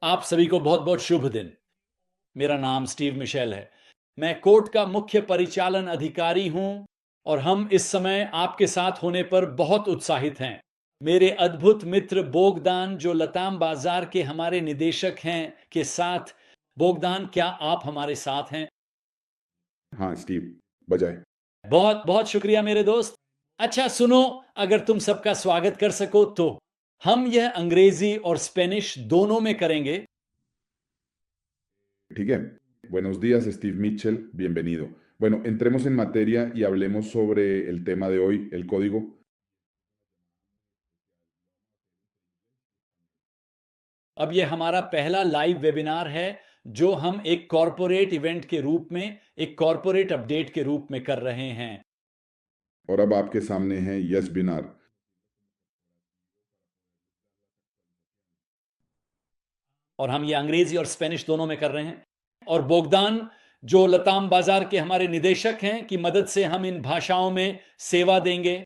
आप सभी को बहुत बहुत शुभ दिन। मेरा नाम स्टीव मिशेल है। मैं कोर्ट का मुख्य परिचालन अधिकारी हूं और हम इस समय आपके साथ होने पर बहुत उत्साहित हैं। मेरे अद्भुत मित्र बोगदान, जो लताम बाजार के हमारे निदेशक हैं, के साथ। बोगदान, क्या आप हमारे साथ हैं? हाँ स्टीव, बजाए। बहुत बहुत शुक्रिया मेरे दोस्त। अच्छा सुनो, अगर तुम सबका स्वागत कर सको तो हम यह अंग्रेजी और स्पेनिश दोनों में करेंगे। ठीक है। Buenos días, Steve Mitchell, bienvenido. Bueno, entremos en materia y hablemos sobre el tema de hoy, el código. अब ये हमारा पहला लाइव वेबिनार है जो हम एक कॉरपोरेट इवेंट के रूप में, एक कॉरपोरेट अपडेट के रूप में कर रहे हैं। और अब आपके सामने है यस बिनार। और हम ये अंग्रेजी और स्पेनिश दोनों में कर रहे हैं। और बोगदान, जो लताम बाजार के हमारे निदेशक हैं, की मदद से हम इन भाषाओं में सेवा देंगे।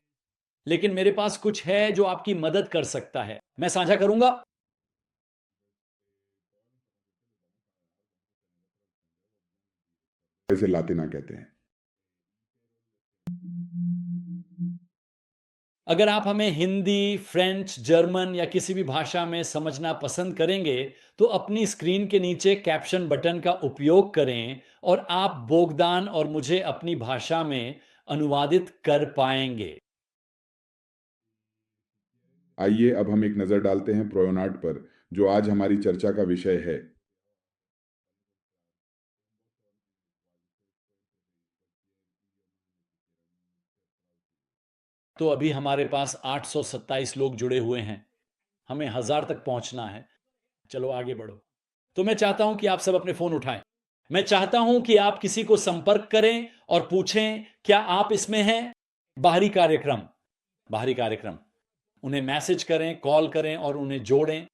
लेकिन मेरे पास कुछ है जो आपकी मदद कर सकता है, मैं साझा करूंगा। इसे लातिना कहते हैं। अगर आप हमें हिंदी, फ्रेंच, जर्मन या किसी भी भाषा में समझना पसंद करेंगे तो अपनी स्क्रीन के नीचे कैप्शन बटन का उपयोग करें और आप बोगदान और मुझे अपनी भाषा में अनुवादित कर पाएंगे। आइए अब हम एक नज़र डालते हैं प्रोयोनाट पर, जो आज हमारी चर्चा का विषय है। तो अभी हमारे पास 827 लोग जुड़े हुए हैं। हमें 1000 तक पहुंचना है। चलो आगे बढ़ो। तो मैं चाहता हूं कि आप सब अपने फोन उठाएं। मैं चाहता हूं कि आप किसी को संपर्क करें और पूछें, क्या आप इसमें हैं? बाहरी कार्यक्रम, बाहरी कार्यक्रम। उन्हें मैसेज करें, कॉल करें और उन्हें जोड़ें।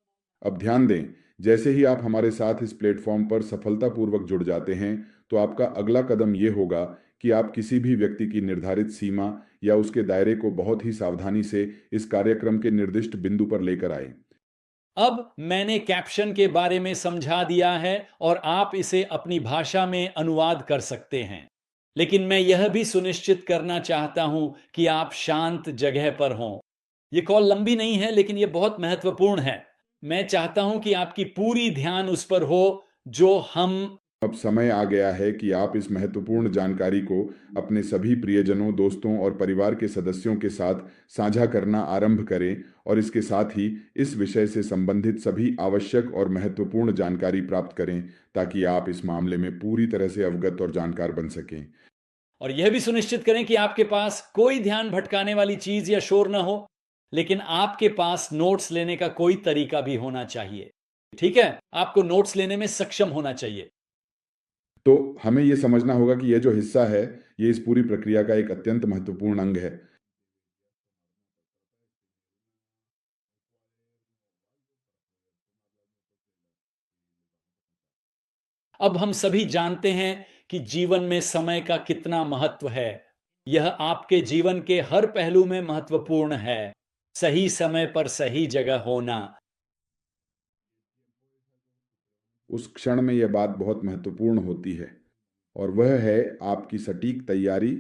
अब ध्यान दें, जैसे ही आप हमारे साथ इस प्लेटफॉर्म पर सफलतापूर्वक जुड़ जाते हैं, तो आपका अगला कदम ये होगा कि आप किसी भी व्यक्ति की निर्धारित सीमा या उसके दायरे को बहुत ही सावधानी से इस कार्यक्रम के निर्दिष्ट बिंदु पर लेकर आए। अब मैंने कैप्शन के बारे में समझा दिया है और आप इसे अपनी भाषा में अनुवाद कर सकते हैं। लेकिन मैं यह भी सुनिश्चित करना चाहता हूं कि आप शांत जगह पर हों। यह कॉल लंबी नहीं है, लेकिन यह बहुत महत्वपूर्ण है। मैं चाहता हूं कि आपकी पूरी ध्यान उस पर हो जो हम। अब समय आ गया है कि आप इस महत्वपूर्ण जानकारी को अपने सभी प्रियजनों, दोस्तों और परिवार के सदस्यों के साथ साझा करना आरंभ करें और इसके साथ ही इस विषय से संबंधित सभी आवश्यक और महत्वपूर्ण जानकारी प्राप्त करें, ताकि आप इस मामले में पूरी तरह से अवगत और जानकार बन सकें। और यह भी सुनिश्चित करें कि आपके पास कोई ध्यान भटकाने वाली चीज या शोर ना हो, लेकिन आपके पास नोट्स लेने का कोई तरीका भी होना चाहिए। ठीक है, आपको नोट्स लेने में सक्षम होना चाहिए। तो हमें ये समझना होगा कि यह जो हिस्सा है, ये इस पूरी प्रक्रिया का एक अत्यंत महत्वपूर्ण अंग है। अब हम सभी जानते हैं कि जीवन में समय का कितना महत्व है। यह आपके जीवन के हर पहलू में महत्वपूर्ण है। सही समय पर सही जगह होना। उस क्षण में यह बात बहुत महत्वपूर्ण होती है, और वह है आपकी सटीक तैयारी।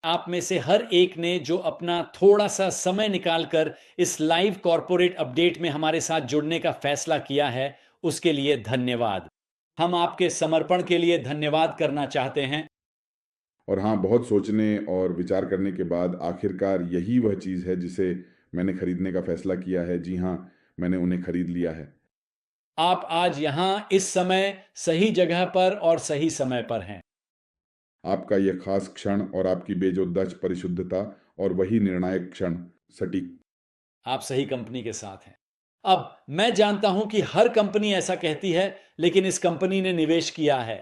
आप में से हर एक ने जो अपना थोड़ा सा समय निकालकर इस लाइव कॉर्पोरेट अपडेट में हमारे साथ जुड़ने का फैसला किया है, उसके लिए धन्यवाद। हम आपके समर्पण के लिए धन्यवाद करना चाहते हैं। और हाँ, बहुत सोचने और विचार करने के बाद आखिरकार यही वह चीज़ है जिसे मैंने खरीदने का फैसला किया है। जी हाँ, मैंने उन्हें खरीद लिया है। आप आज यहां इस समय सही जगह पर और सही समय पर हैं। आपका यह खास क्षण और आपकी बेजोदच परिशुद्धता और वही निर्णायक क्षण, सटीक। आप सही कंपनी के साथ हैं। अब मैं जानता हूं कि हर कंपनी ऐसा कहती है, लेकिन इस कंपनी ने निवेश किया है।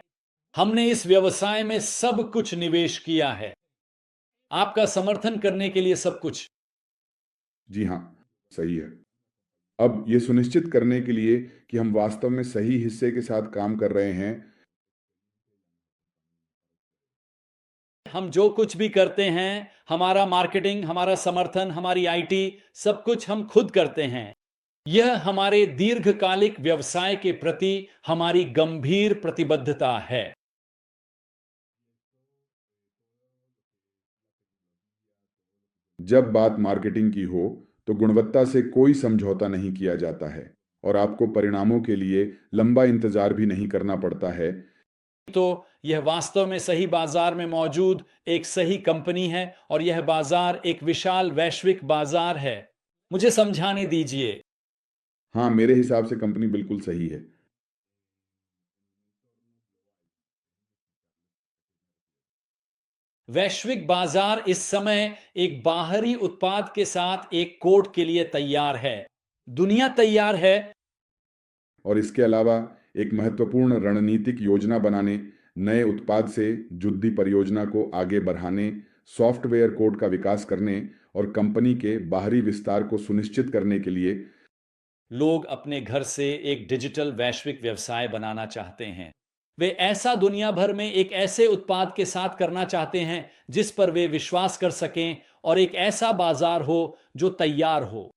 हमने इस व्यवसाय में सब कुछ निवेश किया है, आपका समर्थन करने के लिए सब कुछ। जी हाँ, सही है। अब ये सुनिश्चित करने के लिए कि हम वास्तव में सही हिस्से के साथ काम कर रहे हैं। हम जो कुछ भी करते हैं, हमारा मार्केटिंग, हमारा समर्थन, हमारी आईटी, सब कुछ हम खुद करते हैं। यह हमारे दीर्घकालिक व्यवसाय के प्रति हमारी गंभीर प्रतिबद्धता है। जब बात मार्केटिंग की हो, तो गुणवत्ता से कोई समझौता नहीं किया जाता है और आपको परिणामों के लिए लंबा इंतजार भी नहीं करना पड़ता है। तो यह वास्तव में सही बाजार में मौजूद एक सही कंपनी है और यह बाजार एक विशाल वैश्विक बाजार है। मुझे समझाने दीजिए। हाँ, मेरे हिसाब से कंपनी बिल्कुल सही है। वैश्विक बाजार इस समय एक बाहरी उत्पाद के साथ एक कोड के लिए तैयार है। दुनिया तैयार है। और इसके अलावा एक महत्वपूर्ण रणनीतिक योजना बनाने, नए उत्पाद से जुड़ी परियोजना को आगे बढ़ाने, सॉफ्टवेयर कोड का विकास करने और कंपनी के बाहरी विस्तार को सुनिश्चित करने के लिए। लोग अपने घर से एक डिजिटल वैश्विक व्यवसाय बनाना चाहते हैं। वे ऐसा दुनिया भर में एक ऐसे उत्पाद के साथ करना चाहते हैं जिस पर वे विश्वास कर सकें और एक ऐसा बाजार हो जो तैयार हो।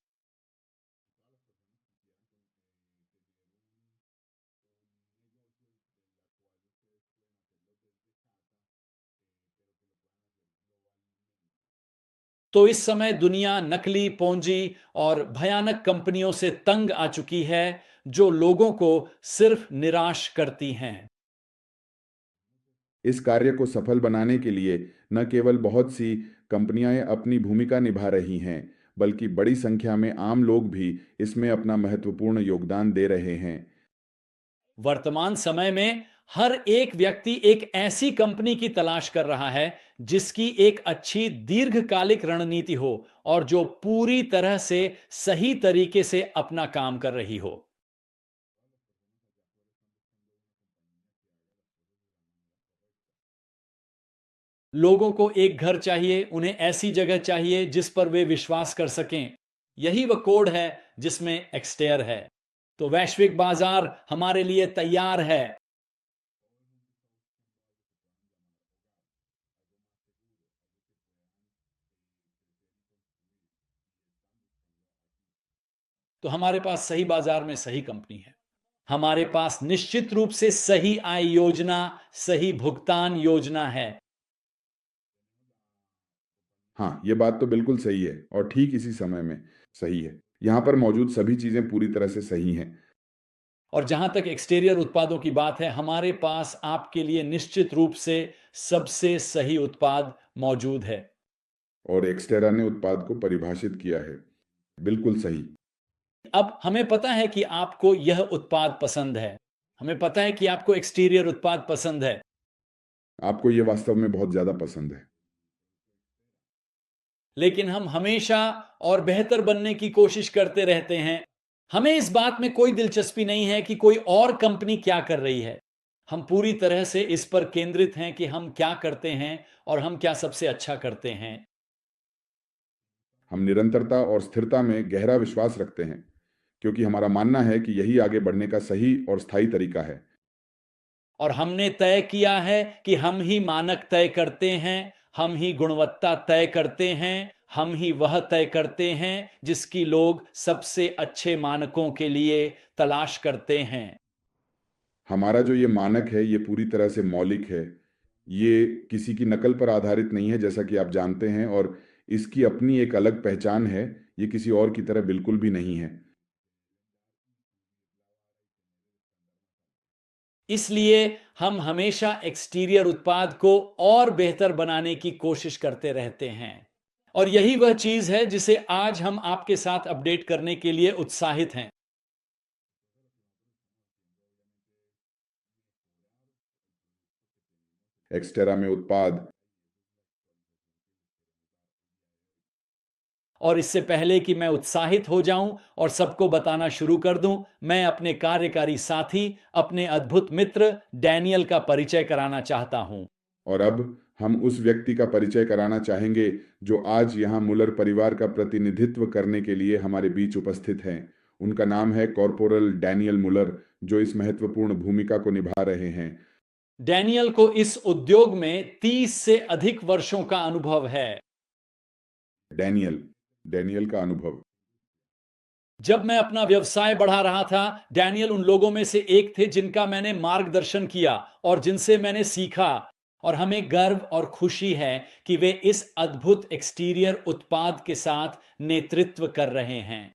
तो इस समय दुनिया नकली पूंजी और भयानक कंपनियों से तंग आ चुकी है जो लोगों को सिर्फ निराश करती हैं। इस कार्य को सफल बनाने के लिए न केवल बहुत सी कंपनियां अपनी भूमिका निभा रही हैं, बल्कि बड़ी संख्या में आम लोग भी इसमें अपना महत्वपूर्ण योगदान दे रहे हैं। वर्तमान समय में हर एक व्यक्ति एक ऐसी कंपनी की तलाश कर रहा है जिसकी एक अच्छी दीर्घकालिक रणनीति हो और जो पूरी तरह से सही तरीके से अपना काम कर रही हो। लोगों को एक घर चाहिए, उन्हें ऐसी जगह चाहिए जिस पर वे विश्वास कर सकें। यही वह कोड है जिसमें एक्सटेयर है। तो वैश्विक बाजार हमारे लिए तैयार है। तो हमारे पास सही बाजार में सही कंपनी है। हमारे पास निश्चित रूप से सही आय योजना, सही भुगतान योजना है। हाँ, ये बात तो बिल्कुल सही है और ठीक इसी समय में सही है। यहाँ पर मौजूद सभी चीज़ें पूरी तरह से सही हैं। और जहां तक एक्सटीरियर उत्पादों की बात है, हमारे पास आपके लिए निश्चित रूप से सबसे सही उत्पाद मौजूद है। और एक्स्टेरा ने उत्पाद को परिभाषित किया है। बिल्कुल सही। अब हमें पता है कि आपको यह उत्पाद पसंद है। हमें पता है कि आपको एक्सटीरियर उत्पाद पसंद है। आपको ये वास्तव में बहुत ज़्यादा पसंद है। लेकिन हम हमेशा और बेहतर बनने की कोशिश करते रहते हैं। हमें इस बात में कोई दिलचस्पी नहीं है कि कोई और कंपनी क्या कर रही है। हम पूरी तरह से इस पर केंद्रित हैं कि हम क्या करते हैं और हम क्या सबसे अच्छा करते हैं। हम निरंतरता और स्थिरता में गहरा विश्वास रखते हैं, क्योंकि हमारा मानना है कि यही आगे बढ़ने का सही और स्थायी तरीका है। और हमने तय किया है कि हम ही मानक तय करते हैं, हम ही गुणवत्ता तय करते हैं, हम ही वह तय करते हैं जिसकी लोग सबसे अच्छे मानकों के लिए तलाश करते हैं। हमारा जो ये मानक है, ये पूरी तरह से मौलिक है। ये किसी की नकल पर आधारित नहीं है, जैसा कि आप जानते हैं, और इसकी अपनी एक अलग पहचान है। ये किसी और की तरह बिल्कुल भी नहीं है। इसलिए हम हमेशा एक्सटीरियर उत्पाद को और बेहतर बनाने की कोशिश करते रहते हैं। और यही वह चीज है जिसे आज हम आपके साथ अपडेट करने के लिए उत्साहित हैं। एक्सटेरा में उत्पाद। और इससे पहले कि मैं उत्साहित हो जाऊं और सबको बताना शुरू कर दूं, मैं अपने कार्यकारी साथी, अपने अद्भुत मित्र डैनियल का परिचय कराना चाहता हूं। और अब हम उस व्यक्ति का परिचय कराना चाहेंगे जो आज यहाँ मुलर परिवार का प्रतिनिधित्व करने के लिए हमारे बीच उपस्थित हैं। उनका नाम है कॉर्पोरल डैनियल मुलर, जो इस महत्वपूर्ण भूमिका को निभा रहे हैं। डैनियल को इस उद्योग में 30 से अधिक वर्षों का अनुभव है। डैनियल डैनियल का अनुभव। जब मैं अपना व्यवसाय बढ़ा रहा था, डैनियल उन लोगों में से एक थे जिनका मैंने मार्गदर्शन किया और जिनसे मैंने सीखा। और हमें गर्व और खुशी है कि वे इस अद्भुत एक्सटीरियर उत्पाद के साथ नेतृत्व कर रहे हैं।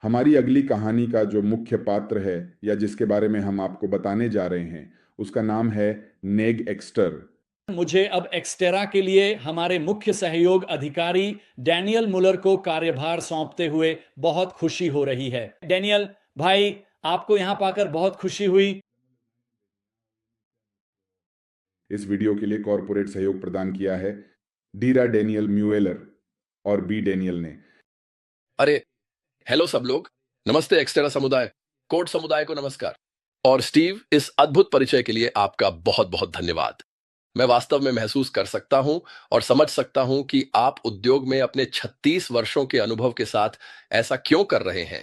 हमारी अगली कहानी का जो मुख्य पात्र है या जिसके बारे में हम आपको बताने जा रहे हैं, उसका नाम है नेग एक्स्टर। मुझे अब एक्सटेरा के लिए हमारे मुख्य सहयोग अधिकारी डैनियल मुलर को कार्यभार सौंपते हुए बहुत खुशी हो रही है। डैनियल भाई, आपको यहां पाकर बहुत खुशी हुई। इस वीडियो के लिए कॉरपोरेट सहयोग प्रदान किया है डीरा डेनियल म्यूएलर और बी डेनियल ने। अरे, हेलो सब लोग। नमस्ते एक्सटेरा समुदाय, कोड समुदाय को नमस्कार। और स्टीव, इस अद्भुत परिचय के लिए आपका बहुत बहुत धन्यवाद। मैं वास्तव में महसूस कर सकता हूं और समझ सकता हूं कि आप उद्योग में अपने 36 वर्षों के अनुभव के साथ ऐसा क्यों कर रहे हैं।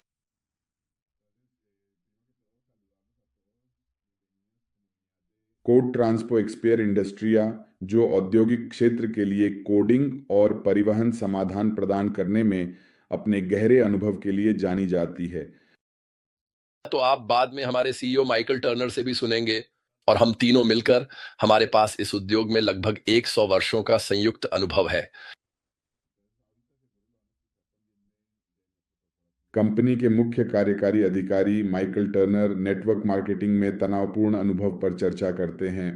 कोड ट्रांसपो एक्सपेयर इंडस्ट्रिया, जो औद्योगिक क्षेत्र के लिए कोडिंग और परिवहन समाधान प्रदान करने में अपने गहरे अनुभव के लिए जानी जाती है। तो आप बाद में हमारे सीईओ माइकल टर्नर से भी सुनेंगे और हम तीनों मिलकर, हमारे पास इस उद्योग में लगभग 100 वर्षों का संयुक्त अनुभव है। कंपनी के मुख्य कार्यकारी अधिकारी माइकल टर्नर नेटवर्क मार्केटिंग में तनावपूर्ण अनुभव पर चर्चा करते हैं।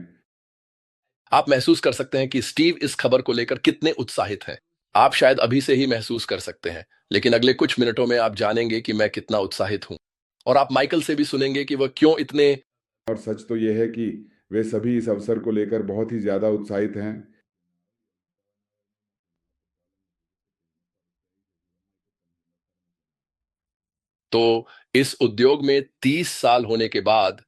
आप महसूस कर सकते हैं कि स्टीव इस खबर को लेकर कितने उत्साहित हैं। आप शायद अभी से ही महसूस कर सकते हैं, लेकिन अगले कुछ मिनटों में आप जानेंगे कि मैं कितना उत्साहित हूं। और आप माइकल से भी सुनेंगे कि वह क्यों इतने। और सच तो यह है कि वे सभी इस अवसर को लेकर बहुत ही ज़्यादा उत्साहित हैं। तो इस उद्योग में 30 साल होने के बाद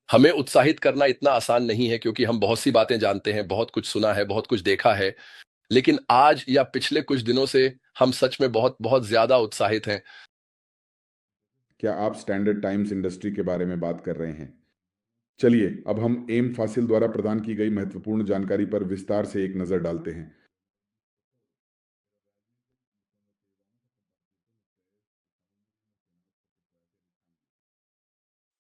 हमें उत्साहित करना इतना आसान नहीं है, क्योंकि हम बहुत सी बातें जानते हैं, बहुत कुछ सुना है, बहुत कुछ देखा है। लेकिन आज या पिछले कुछ दिनों से हम सच में बहुत बहुत ज्यादा उत्साहित हैं। क्या आप स्टैंडर्ड टाइम्स इंडस्ट्री के बारे में बात कर रहे हैं? चलिए अब हम एम फासिल द्वारा प्रदान की गई महत्वपूर्ण जानकारी पर विस्तार से एक नज़र डालते हैं।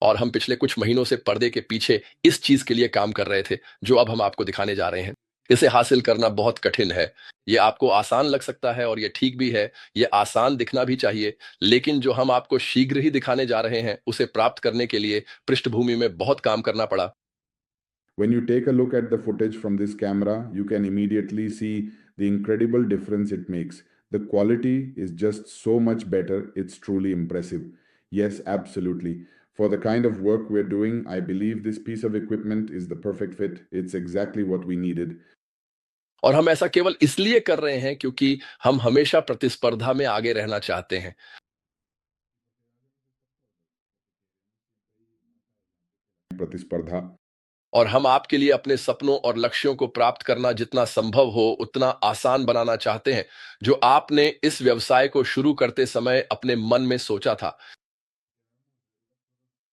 और हम पिछले कुछ महीनों से पर्दे के पीछे इस चीज के लिए काम कर रहे थे, जो अब हम आपको दिखाने जा रहे हैं। इसे हासिल करना बहुत कठिन है। ये आपको आसान लग सकता है और ये ठीक भी है। ये आसान दिखना भी चाहिए। लेकिन जो हम आपको शीघ्र ही दिखाने जा रहे हैं, उसे प्राप्त करने के लिए पृष्ठभूमि में बहुत काम करना पड़ा। When you take a look at the footage from this camera, you can immediately see the incredible difference it makes. The quality is just so much better. It's truly impressive. Yes, absolutely. For the kind of work we're doing, I believe this piece of equipment is the perfect fit. It's exactly what we needed. और हम ऐसा केवल इसलिए कर रहे हैं क्योंकि हम हमेशा प्रतिस्पर्धा में आगे रहना चाहते हैं। प्रतिस्पर्धा। और हम आपके लिए अपने सपनों और लक्ष्यों को प्राप्त करना जितना संभव हो उतना आसान बनाना चाहते हैं, जो आपने इस व्यवसाय को शुरू करते समय अपने मन में सोचा था।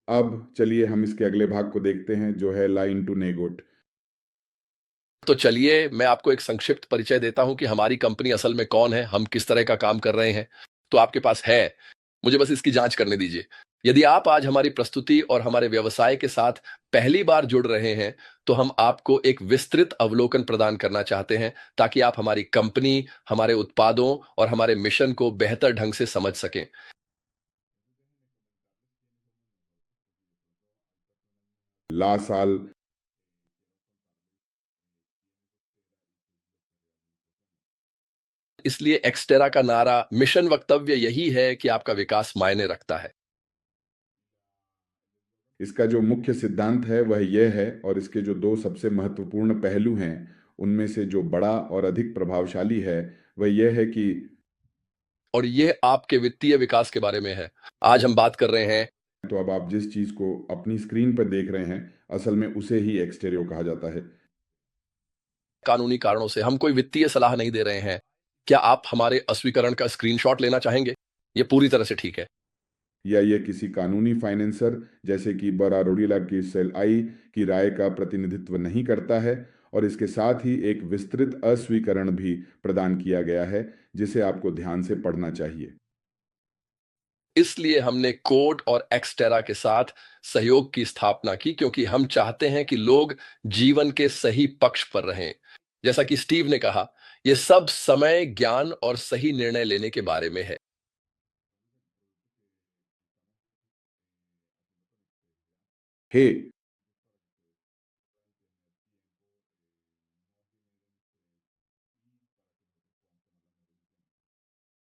अब चलिए हम इसके अगले भाग को देखते हैं, जो है लाइन टू नेगोट। तो चलिए मैं आपको एक संक्षिप्त परिचय देता हूं कि हमारी कंपनी असल में कौन है, हम किस तरह का काम कर रहे हैं। तो आपके पास है, मुझे बस इसकी जांच करने दीजिए। यदि आप आज हमारी प्रस्तुति और हमारे व्यवसाय के साथ पहली बार जुड़ रहे हैं, तो हम आपको एक विस्तृत अवलोकन प्रदान करना चाहते हैं, ताकि आप हमारी कंपनी, हमारे उत्पादों और हमारे मिशन को बेहतर ढंग से समझ सकें। ला साल इसलिए एक्सटेरा का नारा, मिशन वक्तव्य यही है कि आपका विकास मायने रखता है। इसका जो मुख्य सिद्धांत है वह यह है, और इसके जो दो सबसे महत्वपूर्ण पहलू हैं, उनमें से जो बड़ा और अधिक प्रभावशाली है वह यह है कि और यह आपके वित्तीय विकास के बारे में है। आज हम बात कर रहे हैं। तो अब आप जिस चीज को अपनी स्क्रीन पर देख रहे हैं, असल में उसे ही एक्सटेरियो कहा जाता है। कानूनी कारणों से हम कोई वित्तीय सलाह नहीं दे रहे हैं। क्या आप हमारे अस्वीकरण का स्क्रीनशॉट लेना चाहेंगे? ये पूरी तरह से ठीक है। या ये किसी कानूनी फाइनेंसर जैसे कि बरारोडीला की सेल आई की राय का प्रतिनिधित्व नहीं करता है, और इसके साथ ही एक विस्तृत अस्वीकरण भी प्रदान किया गया है, जिसे आपको ध्यान से पढ़ना चाहिए। इसलिए हमने कोर्ट और एक्सटेरा के साथ सहयोग की स्थापना की, क्योंकि हम चाहते हैं कि लोग जीवन के सही पक्ष पर रहें। जैसा कि स्टीव ने कहा, यह सब समय, ज्ञान और सही निर्णय लेने के बारे में है। हे,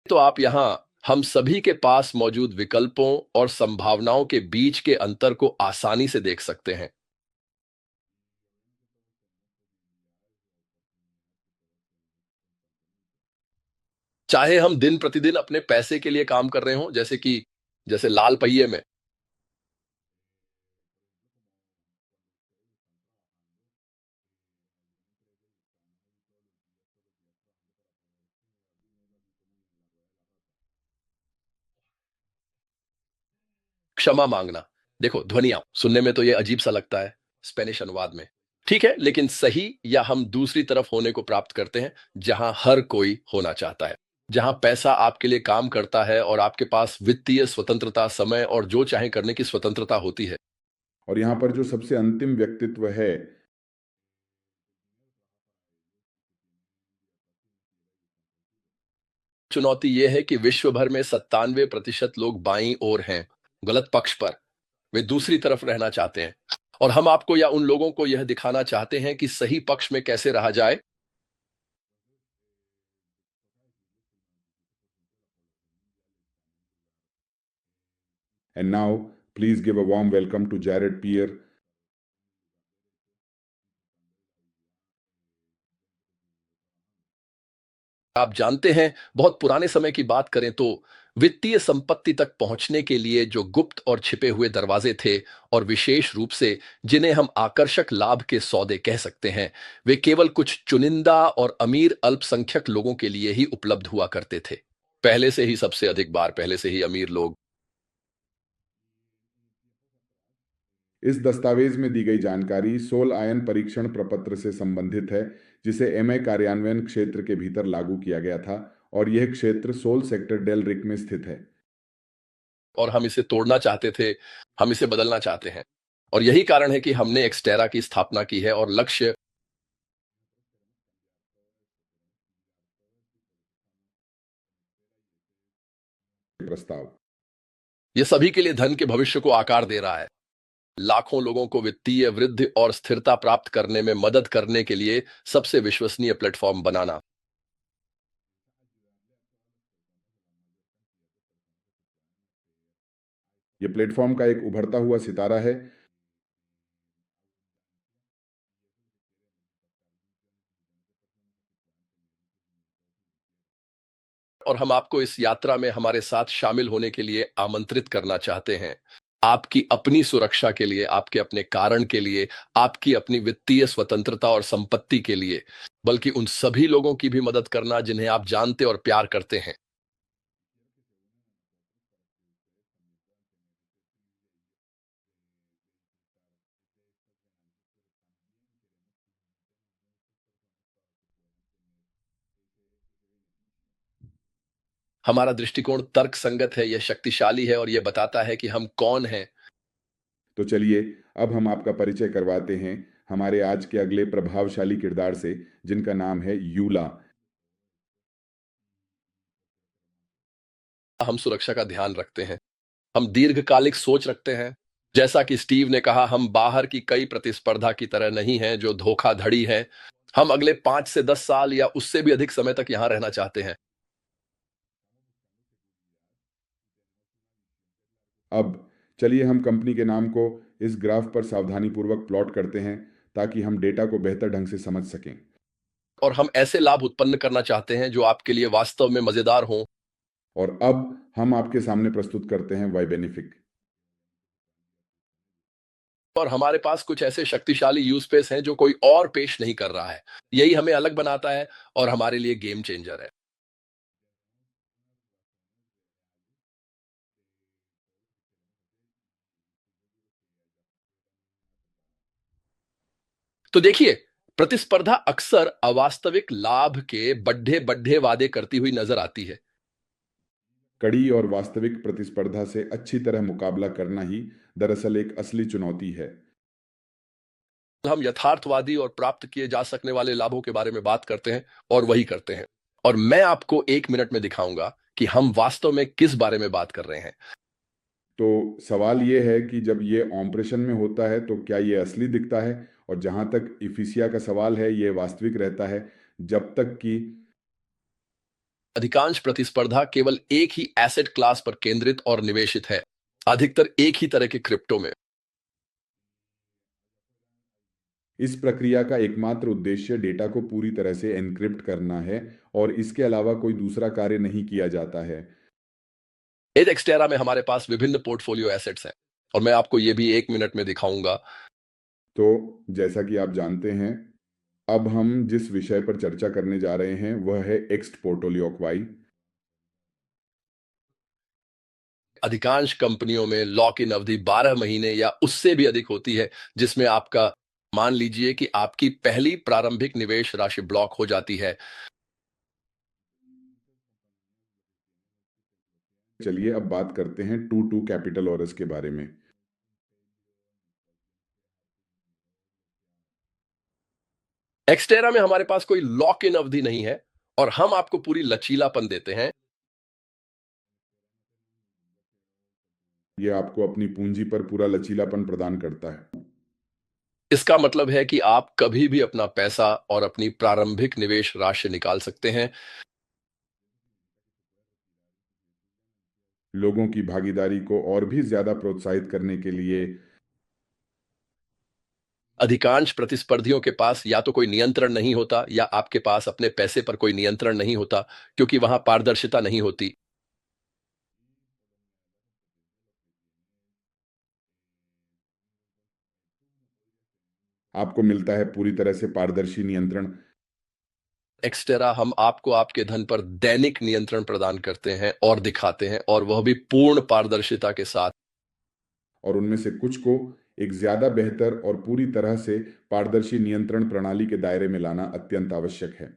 तो आप यहां हम सभी के पास मौजूद विकल्पों और संभावनाओं के बीच के अंतर को आसानी से देख सकते हैं। चाहे हम दिन प्रतिदिन अपने पैसे के लिए काम कर रहे हों, जैसे लाल पहिए में, क्षमा मांगना। देखो, ध्वनियाँ सुनने में तो ये अजीब सा लगता है, स्पेनिश अनुवाद में। ठीक है, लेकिन सही या हम दूसरी तरफ होने को प्राप्त करते हैं, जहां हर कोई होना चाहता है। जहां पैसा आपके लिए काम करता है और आपके पास वित्तीय स्वतंत्रता, समय और जो चाहे करने की स्वतंत्रता होती है। और यहाँ पर जो सबसे अंतिम व्यक्तित्व है, चुनौती ये है कि विश्व भर में 97% लोग बाईं ओर हैं, गलत पक्ष पर। वे दूसरी तरफ रहना चाहते हैं। और हम आपको या उन लोगों को यह दिखाना चाहते हैं कि सही पक्ष में कैसे रहा जाए। and now please give a warm welcome to Jared Peer. आप जानते हैं, बहुत पुराने समय की बात करें तो वित्तीय संपत्ति तक पहुंचने के लिए जो गुप्त और छिपे हुए दरवाजे थे, और विशेष रूप से जिन्हें हम आकर्षक लाभ के सौदे कह सकते हैं, वे केवल कुछ चुनिंदा और अमीर अल्पसंख्यक लोगों के लिए ही उपलब्ध हुआ करते थे। पहले से ही सबसे अधिक बार पहले से ही अमीर लोग। इस दस्तावेज में दी गई जानकारी सोल आयन परीक्षण प्रपत्र से संबंधित है, जिसे एमए कार्यान्वयन क्षेत्र के भीतर लागू किया गया था, और यह क्षेत्र सोल सेक्टर डेल रिक में स्थित है। और हम इसे तोड़ना चाहते थे, हम इसे बदलना चाहते हैं। और यही कारण है कि हमने एक्सटेरा की स्थापना की है, और लक्ष्य प्रस्ताव। ये सभी के लिए धन के भविष्य को आकार दे रहा है। लाखों लोगों को वित्तीय वृद्धि और स्थिरता प्राप्त करने में मदद करने के लिए सबसे विश्वसनीय प्लेटफॉर्म बनाना। यह प्लेटफॉर्म का एक उभरता हुआ सितारा है। और हम आपको इस यात्रा में हमारे साथ शामिल होने के लिए आमंत्रित करना चाहते हैं। आपकी अपनी सुरक्षा के लिए, आपके अपने कारण के लिए, आपकी अपनी वित्तीय स्वतंत्रता और संपत्ति के लिए, बल्कि उन सभी लोगों की भी मदद करना जिन्हें आप जानते और प्यार करते हैं। हमारा दृष्टिकोण तर्कसंगत है, यह शक्तिशाली है, और यह बताता है कि हम कौन हैं। तो चलिए, अब हम आपका परिचय करवाते हैं हमारे आज के अगले प्रभावशाली किरदार से, जिनका नाम है यूला। हम सुरक्षा का ध्यान रखते हैं, हम दीर्घकालिक सोच रखते हैं। जैसा कि स्टीव ने कहा, हम बाहर की कई प्रतिस्पर्धा की तरह नहीं हैं जो धोखाधड़ी है। हम अगले 5 से 10 साल या उससे भी अधिक समय तक यहां रहना चाहते हैं। अब चलिए हम कंपनी के नाम को इस ग्राफ पर सावधानीपूर्वक प्लॉट करते हैं, ताकि हम डेटा को बेहतर ढंग से समझ सकें। और हम ऐसे लाभ उत्पन्न करना चाहते हैं जो आपके लिए वास्तव में मजेदार हों। और अब हम आपके सामने प्रस्तुत करते हैं वाई बेनिफिक। और हमारे पास कुछ ऐसे शक्तिशाली यूज केस हैं जो कोई और पेश नहीं कर रहा है। यही हमें अलग बनाता है और हमारे लिए गेम चेंजर है। तो देखिए, प्रतिस्पर्धा अक्सर अवास्तविक लाभ के बढ़े बढ़े वादे करती हुई नजर आती है। कड़ी और वास्तविक प्रतिस्पर्धा से अच्छी तरह मुकाबला करना ही दरअसल एक असली चुनौती है। हम यथार्थवादी और प्राप्त किए जा सकने वाले लाभों के बारे में बात करते हैं और वही करते हैं। और मैं आपको 1 मिनट में दिखाऊंगा कि हम वास्तव में किस बारे में बात कर रहे हैं। तो सवाल ये है कि जब ये ऑपरेशन में होता है तो क्या ये असली दिखता है, और जहां तक इफिसिया का सवाल है ये वास्तविक रहता है, जब तक कि अधिकांश प्रतिस्पर्धा केवल एक ही एसेट क्लास पर केंद्रित और निवेशित है, अधिकतर एक ही तरह के क्रिप्टो में। इस प्रक्रिया का एकमात्र उद्देश्य डेटा को पूरी तरह से एन्क्रिप्ट करना है और इसके अलावा कोई दूसरा कार्य नहीं किया जाता है। एज एक्सटेरा में हमारे पास विभिन्न पोर्टफोलियो एसेट्स हैं और मैं आपको ये भी 1 मिनट में दिखाऊंगा। तो जैसा कि आप जानते हैं, अब हम जिस विषय पर चर्चा करने जा रहे हैं वह है एक्स्ट पोर्टोलियोक्वाई। अधिकांश कंपनियों में लॉक इन अवधि 12 महीने या उससे भी अधिक होती है, जिसमें आपका मान लीजिए कि आपकी पहली प्रारंभिक निवेश राशि ब्लॉक हो जाती है। चलिए अब बात करते हैं टू टू कैपिटल और इसके बारे में। एक्सटेरा में हमारे पास कोई लॉक इन अवधि नहीं है और हम आपको पूरी लचीलापन देते हैं। यह आपको अपनी पूंजी पर पूरा लचीलापन प्रदान करता है। इसका मतलब है कि आप कभी भी अपना पैसा और अपनी प्रारंभिक निवेश राशि निकाल सकते हैं। लोगों की भागीदारी को और भी ज्यादा प्रोत्साहित करने के लिए अधिकांश प्रतिस्पर्धियों के पास या तो कोई नियंत्रण नहीं होता या आपके पास अपने पैसे पर कोई नियंत्रण नहीं होता, क्योंकि वहां पारदर्शिता नहीं होती। आपको मिलता है पूरी तरह से पारदर्शी नियंत्रण। एक्सटेरा हम आपको आपके धन पर दैनिक नियंत्रण प्रदान करते हैं और दिखाते हैं, और वह भी पूर्ण पारदर्शिता के साथ। और उनमें से कुछ को एक ज्यादा बेहतर और पूरी तरह से पारदर्शी नियंत्रण प्रणाली के दायरे में लाना अत्यंत आवश्यक है।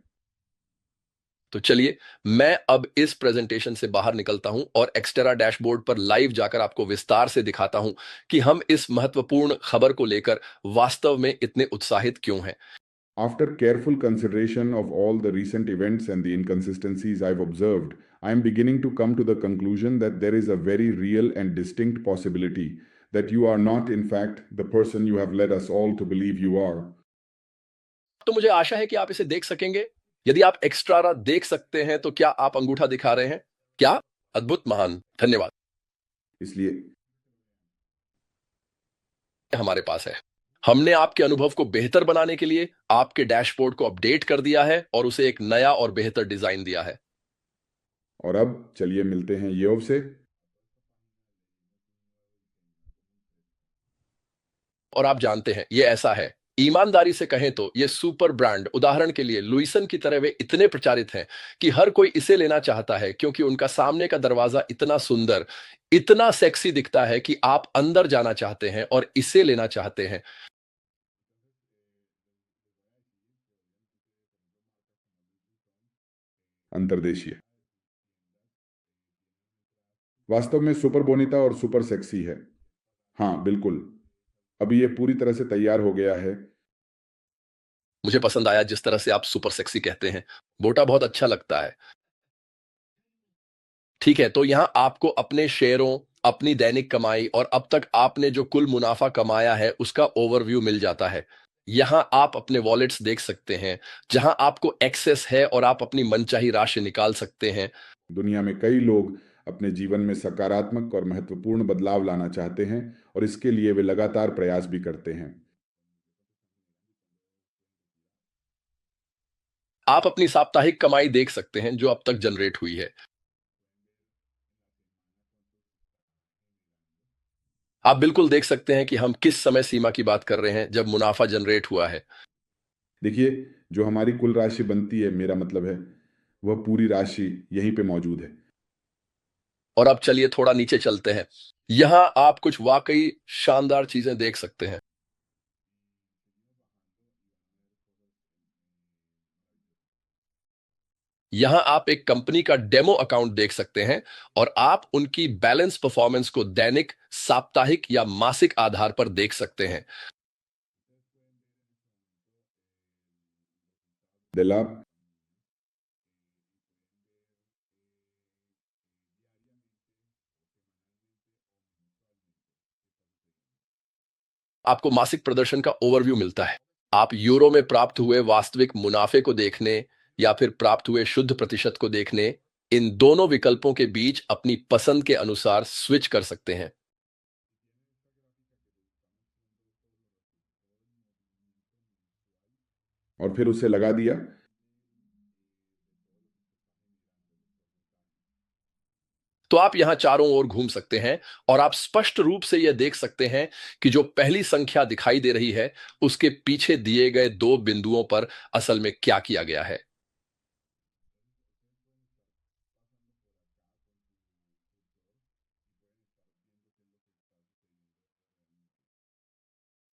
तो चलिए, मैं अब इस प्रेजेंटेशन से बाहर निकलता हूं और एक्सटेरा डैशबोर्ड पर लाइव जाकर आपको विस्तार से दिखाता हूं कि हम इस महत्वपूर्ण खबर को लेकर वास्तव में इतने उत्साहित क्यों हैं। After careful consideration of all the recent events and the inconsistencies I've observed, I am beginning to come to the conclusion that there is a very real and distinct possibility that you are not, in fact, the person you have led us all to believe you are. तो मुझे आशा है कि आप इसे देख सकेंगे। यदि आप एक्स्ट्रा देख सकते हैं तो क्या आप अंगूठा दिखा रहे हैं? क्या अद्भुत, महान, धन्यवाद। इसलिए हमारे पास है। हमने आपके अनुभव को बेहतर बनाने के लिए आपके डैशबोर्ड को अपडेट कर दिया है और उसे एक नया और बेहतर डिजाइन दिया है। और अब चलिए मिलते हैं योव से। और आप जानते हैं ये ऐसा है, ईमानदारी से कहें तो ये सुपर ब्रांड, उदाहरण के लिए लुइसन की तरह, वे इतने प्रचारित हैं कि हर कोई इसे लेना चाहता है, क्योंकि उनका सामने का दरवाजा इतना सुंदर, इतना सेक्सी दिखता है कि आप अंदर जाना चाहते हैं और इसे लेना चाहते हैं। अंतर्देशीय वास्तव में सुपर बोनिता और सुपर सेक्सी है। हाँ बिल्कुल, अभी ये पूरी तरह से तैयार हो गया है। मुझे पसंद आया जिस तरह से आप सुपर सेक्सी कहते हैं। बोटा बहुत अच्छा लगता है। ठीक है, तो यहां आपको अपने शेयरों, अपनी दैनिक कमाई और अब तक आपने जो कुल मुनाफा कमाया है उसका ओवरव्यू मिल जाता है। यहां आप अपने वॉलेट्स देख सकते हैं, जहां आपको एक्सेस है और आप अपनी मनचाही राशि निकाल सकते हैं। दुनिया में कई लोग अपने जीवन में सकारात्मक और महत्वपूर्ण बदलाव लाना चाहते हैं और इसके लिए वे लगातार प्रयास भी करते हैं। आप अपनी साप्ताहिक कमाई देख सकते हैं जो अब तक जनरेट हुई है। आप बिल्कुल देख सकते हैं कि हम किस समय सीमा की बात कर रहे हैं जब मुनाफा जनरेट हुआ है। देखिए, जो हमारी कुल राशि बनती है, मेरा मतलब है वह पूरी राशि यहीं पे मौजूद है। और अब चलिए थोड़ा नीचे चलते हैं। यहां आप कुछ वाकई शानदार चीजें देख सकते हैं। यहाँ आप एक कंपनी का डेमो अकाउंट देख सकते हैं और आप उनकी बैलेंस परफॉर्मेंस को दैनिक, साप्ताहिक या मासिक आधार पर देख सकते हैं। दिला। आपको मासिक प्रदर्शन का ओवरव्यू मिलता है। आप यूरो में प्राप्त हुए वास्तविक मुनाफे को देखने या फिर प्राप्त हुए शुद्ध प्रतिशत को देखने, इन दोनों विकल्पों के बीच अपनी पसंद के अनुसार स्विच कर सकते हैं। और फिर उसे लगा दिया। तो आप यहां चारों ओर घूम सकते हैं और आप स्पष्ट रूप से यह देख सकते हैं कि जो पहली संख्या दिखाई दे रही है, उसके पीछे दिए गए दो बिंदुओं पर असल में क्या किया गया है।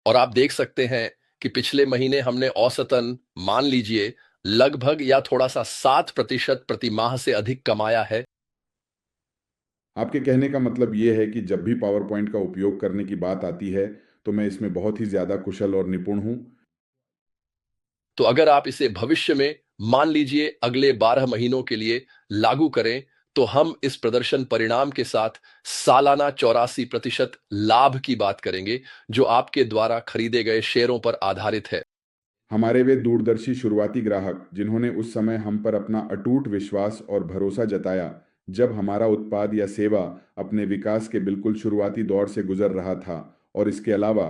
और आप देख सकते हैं कि पिछले महीने हमने औसतन, मान लीजिए, लगभग या थोड़ा सा 7% प्रति माह से अधिक कमाया है। आपके कहने का मतलब ये है कि जब भी पावर पॉइंट का उपयोग करने की बात आती है तो मैं इसमें बहुत ही ज़्यादा कुशल और निपुण हूँ। तो अगर आप इसे भविष्य में, मान लीजिए अगले 12 महीनों के लिए लागू करें, तो हम इस प्रदर्शन परिणाम के साथ सालाना 84% लाभ की बात करेंगे, जो आपके द्वारा खरीदे गए शेयरों पर आधारित है। हमारे वे दूरदर्शी शुरुआती ग्राहक जिन्होंने उस समय हम पर अपना अटूट विश्वास और भरोसा जताया, जब हमारा उत्पाद या सेवा अपने विकास के बिल्कुल शुरुआती दौर से गुजर रहा था। और इसके अलावा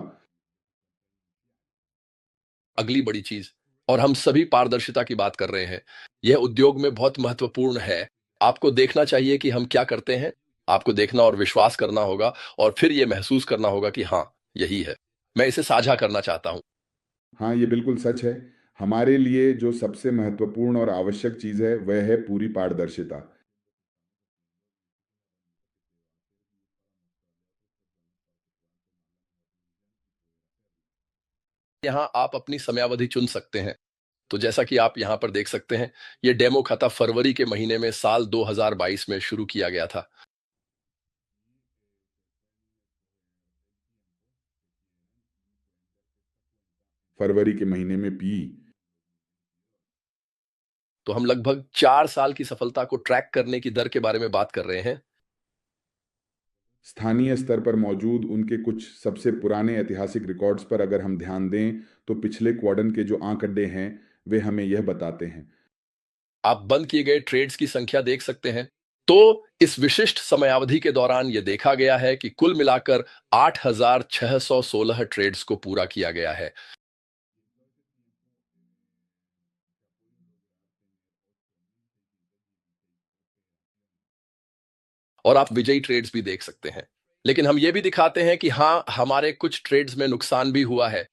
अगली बड़ी चीज, और हम सभी पारदर्शिता की बात कर रहे हैं, यह उद्योग में बहुत महत्वपूर्ण है। आपको देखना चाहिए कि हम क्या करते हैं। आपको देखना और विश्वास करना होगा और फिर यह महसूस करना होगा कि हाँ, यही है। मैं इसे साझा करना चाहता हूं। हाँ, ये बिल्कुल सच है। हमारे लिए जो सबसे महत्वपूर्ण और आवश्यक चीज़ है वह है पूरी पारदर्शिता। यहां आप अपनी समयावधि चुन सकते हैं। तो जैसा कि आप यहां पर देख सकते हैं, यह डेमो खाता फरवरी के महीने में साल 2022 में शुरू किया गया था। फरवरी के महीने में पी। तो हम लगभग 4 साल की सफलता को ट्रैक करने की दर के बारे में बात कर रहे हैं। स्थानीय स्तर पर मौजूद उनके कुछ सबसे पुराने ऐतिहासिक रिकॉर्ड्स पर अगर हम ध्यान दें तो पिछले क्वार्टर के जो आंकड़े हैं वे हमें यह बताते हैं। आप बंद किए गए ट्रेड्स की संख्या देख सकते हैं। तो इस विशिष्ट समयावधि के दौरान यह देखा गया है कि कुल मिलाकर 8,616 ट्रेड्स को पूरा किया गया है। और आप विजयी ट्रेड्स भी देख सकते हैं। लेकिन हम यह भी दिखाते हैं कि हाँ, हमारे कुछ ट्रेड्स में नुकसान भी हुआ है।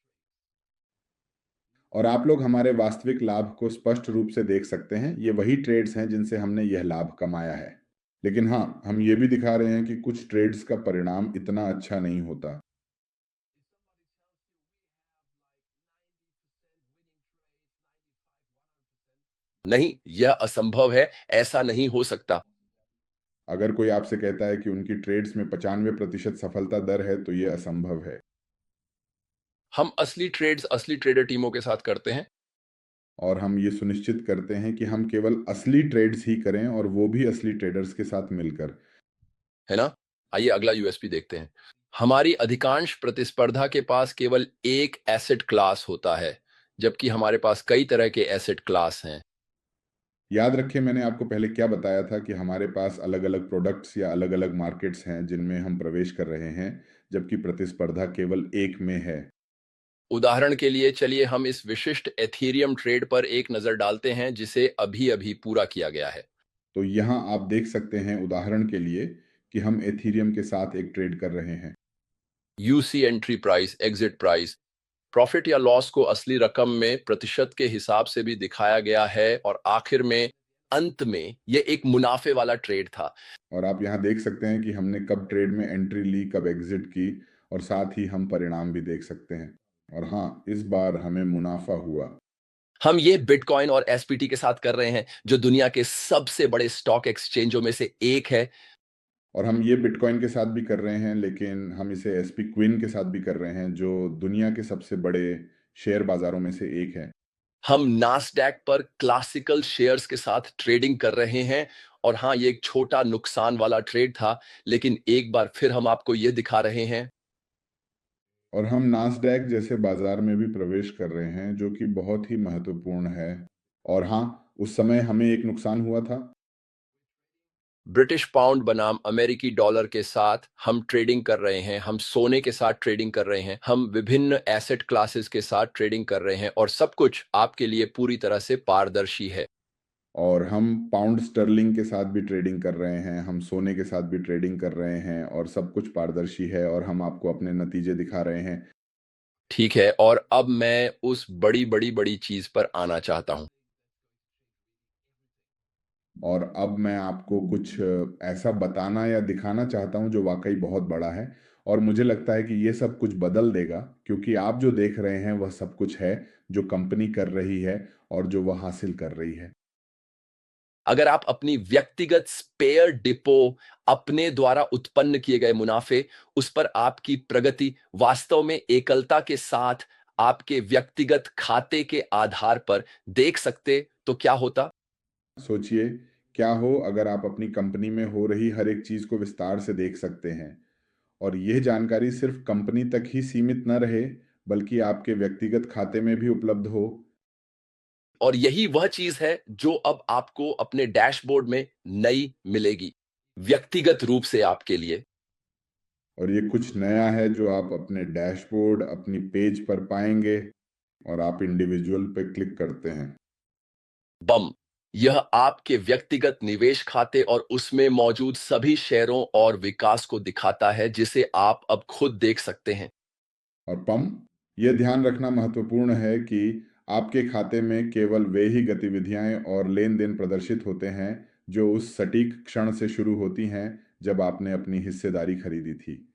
और आप लोग हमारे वास्तविक लाभ को स्पष्ट रूप से देख सकते हैं। ये वही ट्रेड्स हैं जिनसे हमने यह लाभ कमाया है। लेकिन हाँ, हम ये भी दिखा रहे हैं कि कुछ ट्रेड्स का परिणाम इतना अच्छा नहीं होता। नहीं, यह असंभव है। ऐसा नहीं हो सकता। अगर कोई आपसे कहता है कि उनकी ट्रेड्स में 95% सफलता दर है तो ये असंभव है। हम असली ट्रेड्स असली ट्रेडर टीमों के साथ करते हैं। और हम ये सुनिश्चित करते हैं कि हम केवल असली ट्रेड्स ही करें और वो भी असली ट्रेडर्स के साथ मिलकर। है ना? आइए अगला यूएसपी देखते हैं। हमारी अधिकांश प्रतिस्पर्धा के पास केवल एक एसेट क्लास होता है, जबकि हमारे पास कई तरह के एसेट क्लास हैं। याद रखें, मैंने आपको पहले क्या बताया था कि हमारे पास अलग-अलग प्रोडक्ट्स या अलग-अलग मार्केट्स हैं जिनमें हम प्रवेश कर रहे हैं, जबकि प्रतिस्पर्धा केवल एक में है। उदाहरण के लिए चलिए हम इस विशिष्ट एथीरियम ट्रेड पर एक नजर डालते हैं जिसे अभी-अभी पूरा किया गया है। तो यहाँ आप देख सकते हैं उदाहरण के लिए कि हम एथीरियम के साथ एक ट्रेड कर रहे हैं। UC entry price, exit price, profit या लॉस को असली रकम में प्रतिशत के हिसाब से भी दिखाया गया है और आखिर में, अंत में, यह एक मुनाफे वाला ट्रेड था। और आप यहाँ देख सकते हैं कि हमने कब ट्रेड में एंट्री ली, कब एग्जिट की, और साथ ही हम परिणाम भी देख सकते हैं। और हाँ, इस बार हमें मुनाफा हुआ। हम ये बिटकॉइन और एसपीटी के साथ कर रहे हैं, जो दुनिया के सबसे बड़े स्टॉक एक्सचेंजों में से एक है। और हम ये बिटकॉइन के साथ भी कर रहे हैं, लेकिन हम इसे एसपी क्विन के साथ भी कर रहे हैं, जो दुनिया के सबसे बड़े शेयर बाजारों में से एक है। हम नास्डैक पर क्लासिकल शेयर्स के साथ ट्रेडिंग कर रहे हैं। और हाँ, ये एक छोटा नुकसान वाला ट्रेड था, लेकिन एक बार फिर हम आपको ये दिखा रहे हैं। और हम नास्डैक जैसे बाजार में भी प्रवेश कर रहे हैं, जो कि बहुत ही महत्वपूर्ण है। और हाँ, उस समय हमें एक नुकसान हुआ था। ब्रिटिश पाउंड बनाम अमेरिकी डॉलर के साथ हम ट्रेडिंग कर रहे हैं, हम सोने के साथ ट्रेडिंग कर रहे हैं, हम विभिन्न एसेट क्लासेस के साथ ट्रेडिंग कर रहे हैं, और सब कुछ आपके लिए पूरी तरह से पारदर्शी है। और हम पाउंड स्टर्लिंग के साथ भी ट्रेडिंग कर रहे हैं, हम सोने के साथ भी ट्रेडिंग कर रहे हैं, और सब कुछ पारदर्शी है, और हम आपको अपने नतीजे दिखा रहे हैं। ठीक है, और अब मैं उस बड़ी बड़ी बड़ी चीज पर आना चाहता हूं। और अब मैं आपको कुछ ऐसा बताना या दिखाना चाहता हूं जो वाकई बहुत बड़ा है। और मुझे लगता है कि ये सब कुछ बदल देगा, क्योंकि आप जो देख रहे हैं वह सब कुछ है जो कंपनी कर रही है और जो वह हासिल कर रही है। अगर आप अपनी व्यक्तिगत स्पेयर डिपो, अपने द्वारा उत्पन्न किए गए मुनाफे, उस पर आपकी प्रगति वास्तव में एकलता के साथ आपके व्यक्तिगत खाते के आधार पर देख सकते, तो क्या होता? सोचिए, क्या हो अगर आप अपनी कंपनी में हो रही हर एक चीज को विस्तार से देख सकते हैं, और यह जानकारी सिर्फ कंपनी तक ही सीमित न रहे, बल्कि आपके व्यक्तिगत खाते में भी उपलब्ध हो। और यही वह चीज है जो अब आपको अपने डैशबोर्ड में नई मिलेगी, व्यक्तिगत रूप से आपके लिए। और ये कुछ नया है जो आप अपने डैशबोर्ड, अपनी पेज पर पाएंगे, और आप इंडिविजुअल पे क्लिक करते हैं। बम! यह आपके व्यक्तिगत निवेश खाते और उसमें मौजूद सभी शेयरों और विकास को दिखाता है, जिसे आप अब खुद देख सकते हैं। और पम, यह ध्यान रखना महत्वपूर्ण है कि आपके खाते में केवल वे ही गतिविधियां और लेन देन प्रदर्शित होते हैं जो उस सटीक क्षण से शुरू होती हैं जब आपने अपनी हिस्सेदारी खरीदी थी।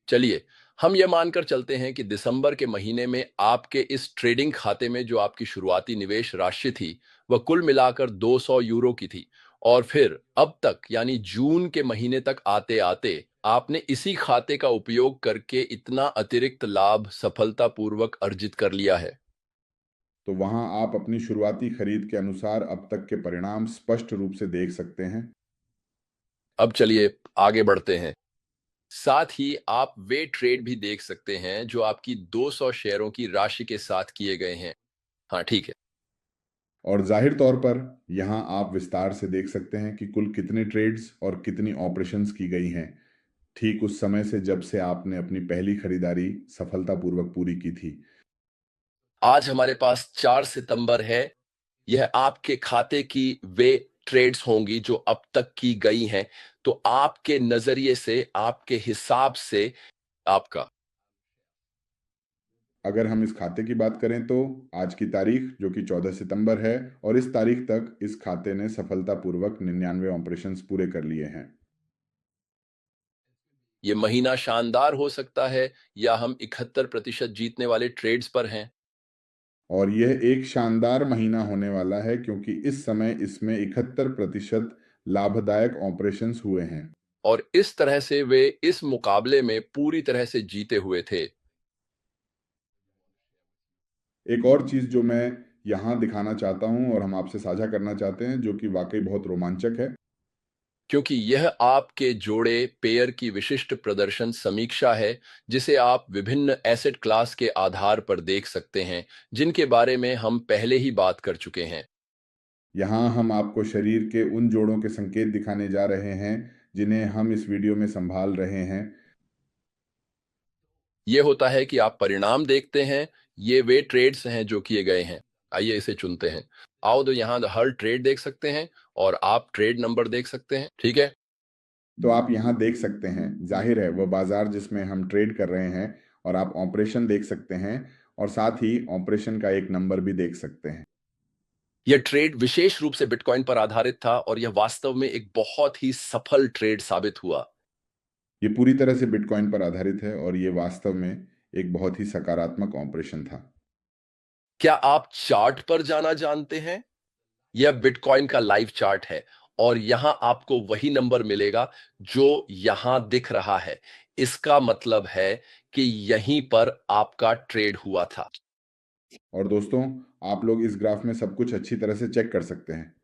चलिए, हम यह मानकर चलते हैं कि दिसंबर के महीने में आपके इस ट्रेडिंग खाते में जो आपकी शुरुआती निवेश राशि थी, वह कुल मिलाकर 200 यूरो की थी। और फिर अब तक, यानी जून के महीने तक आते-आते, आपने इसी खाते का उपयोग करके इतना अतिरिक्त लाभ सफलतापूर्वक अर्जित कर लिया है। तो वहां आप अपनी शुरुआती खरीद के अनुसार अब तक के परिणाम स्पष्ट रूप से देख सकते हैं। अब चलिए आगे बढ़ते हैं। साथ ही आप वे ट्रेड भी देख सकते हैं जो आपकी 200 शेयरों की राशि के साथ किए गए हैं। हाँ, ठीक है। और जाहिर तौर पर यहां आप विस्तार से देख सकते हैं कि कुल कितने ट्रेड्स और कितनी ऑपरेशंस की गई हैं, ठीक उस समय से जब से आपने अपनी पहली खरीदारी सफलतापूर्वक पूरी की थी। आज हमारे पास 4 सितंबर है। यह आपके खाते की वे ट्रेड्स होंगी जो अब तक की गई हैं। तो आपके नजरिए से, आपके हिसाब से, आपका अगर हम इस खाते की बात करें तो आज की तारीख जो कि 14 सितंबर है, और इस तारीख तक इस खाते ने सफलतापूर्वक 99 ऑपरेशंस पूरे कर लिए हैं। ये महीना शानदार हो सकता है, या हम 71% जीतने वाले ट्रेड्स पर हैं। और यह एक शानदार महीना होने वाला है, क्योंकि इस समय इसमें 71% लाभदायक ऑपरेशंस हुए हैं। और इस तरह से वे इस मुकाबले में पूरी तरह से जीते हुए थे। एक और चीज़ जो मैं यहाँ दिखाना चाहता हूँ और हम आपसे साझा करना चाहते हैं, जो कि वाकई बहुत रोमांचक है। क्योंकि यह आपके जोड़े पेयर की विशिष्ट प्रदर्शन समीक्षा है, जिसे आप विभिन्न एसेट क्लास के आधार पर देख सकते हैं, जिनके बारे में हम पहले ही बात कर चुके हैं। यहाँ हम आपको शरीर के उन जोड़ों के संकेत दिखाने जा रहे हैं जिन्हें हम इस वीडियो में संभाल रहे हैं। ये होता है कि आप परिणाम देखते हैं। ये वे ट्रेड्स हैं जो किए गए हैं। आइए इसे चुनते हैं। आओ, तो यहाँ हर ट्रेड देख सकते हैं, और आप ट्रेड नंबर देख सकते हैं, ठीक है। तो आप यहाँ देख सकते हैं, जाहिर है वह बाजार जिसमें हम ट्रेड कर रहे हैं, और आप ऑपरेशन देख सकते हैं, और साथ ही ऑपरेशन का एक नंबर भी देख सकते हैं। यह ट्रेड विशेष रूप से बिटकॉइन पर आधारित था, और यह वास्तव में एक बहुत ही सफल ट्रेड साबित हुआ। ये पूरी तरह से बिटकॉइन पर आधारित है, और ये वास्तव में एक बहुत ही सकारात्मक ऑपरेशन था। क्या आप चार्ट पर जाना जानते हैं? यह बिटकॉइन का लाइव चार्ट है और यहां आपको वही नंबर मिलेगा जो यहां दिख रहा है। इसका मतलब है कि यहीं पर आपका ट्रेड हुआ था। और दोस्तों, आप लोग इस ग्राफ में सब कुछ अच्छी तरह से चेक कर सकते हैं।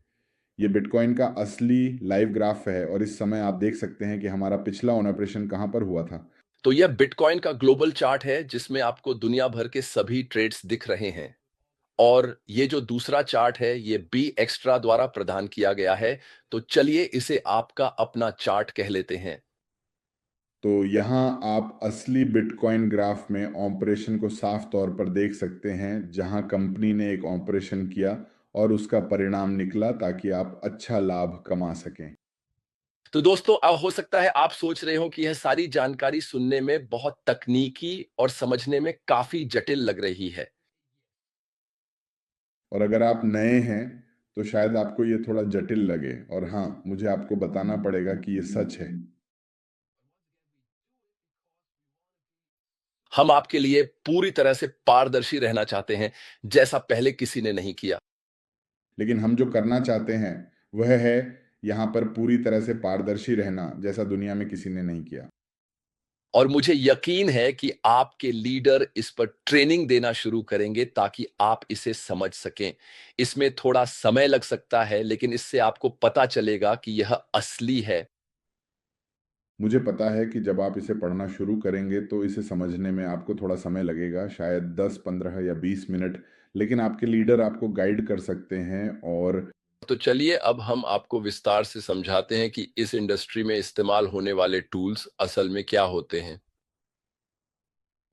ये बिटकॉइन का असली लाइव ग्राफ है और इस समय आप देख सकते हैं कि हमारा पिछला ऑन ऑपरेशन कहाँ पर हुआ था। तो यह बिटकॉइन का ग्लोबल चार्ट है जिसमें आपको दुनिया भर के सभी ट्रेड्स दिख रहे हैं। और ये जो दूसरा चार्ट है ये बी एक्स्ट्रा द्वारा प्रदान किया गया है। तो चलिए इसे आपका अपना चार्ट कह लेते हैं। तो यहाँ आप असली बिटकॉइन ग्राफ में ऑपरेशन को साफ तौर पर देख सकते हैं, जहाँ कंपनी ने एक ऑपरेशन किया और उसका परिणाम निकला ताकि आप अच्छा लाभ कमा सकें। तो दोस्तों अब हो सकता है आप सोच रहे हो कि यह सारी जानकारी सुनने में बहुत तकनीकी और समझने में काफी जटिल लग रही है। और अगर आप नए हैं तो शायद आपको ये थोड़ा जटिल लगे, और हाँ, मुझे आपको बताना पड़ेगा कि ये सच है। हम आपके लिए पूरी तरह से पारदर्शी रहना चाहते हैं, जैसा पहले किसी ने नहीं किया। लेकिन हम जो करना चाहते हैं वह है यहाँ पर पूरी तरह से पारदर्शी रहना, जैसा दुनिया में किसी ने नहीं किया। और मुझे यकीन है कि आपके लीडर इस पर ट्रेनिंग देना शुरू करेंगे ताकि आप इसे समझ सकें। इसमें थोड़ा समय लग सकता है, लेकिन इससे आपको पता चलेगा कि यह असली है। मुझे पता है कि जब आप इसे पढ़ना शुरू करेंगे तो इसे समझने में आपको थोड़ा समय लगेगा, शायद 10, 15 या 20 मिनट, लेकिन आपके लीडर आपको गाइड कर सकते हैं। तो चलिए अब हम आपको विस्तार से समझाते हैं कि इस इंडस्ट्री में इस्तेमाल होने वाले टूल्स असल में क्या होते हैं।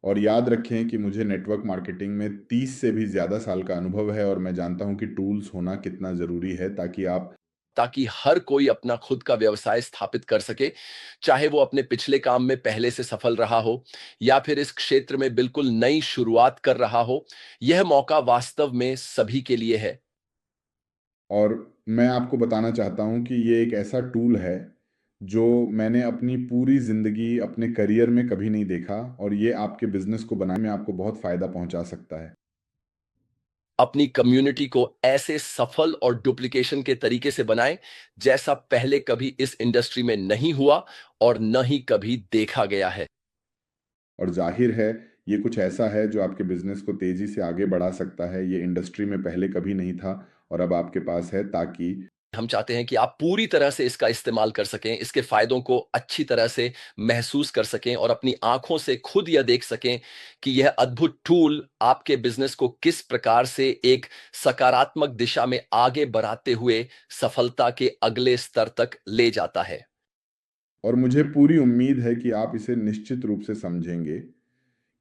और याद रखें कि मुझे नेटवर्क मार्केटिंग में 30 से भी ज़्यादा साल का अनुभव है और मैं जानता हूं कि टूल्स होना कितना ज़रूरी है ताकि हर कोई अपना खुद का व्यवसाय स्थापित कर सके, चाहे वो अपने पिछले काम में पहले से सफल रहा हो या फिर इस क्षेत्र में बिल्कुल नई शुरुआत कर रहा हो। यह मौका वास्तव में सभी के लिए है। और मैं आपको बताना चाहता हूं कि ये एक ऐसा टूल है जो मैंने अपनी पूरी ज़िंदगी अपने करियर में कभी नहीं देखा, और ये आपके बिजनेस को बनाने में आपको बहुत फ़ायदा पहुंचा सकता है। अपनी कम्युनिटी को ऐसे सफल और डुप्लीकेशन के तरीके से बनाएं जैसा पहले कभी इस इंडस्ट्री में नहीं हुआ और न ही कभी देखा गया है। और जाहिर है, ये कुछ ऐसा है जो आपके बिजनेस को तेजी से आगे बढ़ा सकता है। ये इंडस्ट्री में पहले कभी नहीं था और अब आपके पास है, ताकि हम चाहते हैं कि आप पूरी तरह से इसका इस्तेमाल कर सकें, इसके फायदों को अच्छी तरह से महसूस कर सकें और अपनी आंखों से खुद यह देख सकें कि यह अद्भुत टूल आपके बिजनेस को किस प्रकार से एक सकारात्मक दिशा में आगे बढ़ाते हुए सफलता के अगले स्तर तक ले जाता है। और मुझे पूरी उम्मीद है कि आप इसे निश्चित रूप से समझेंगे,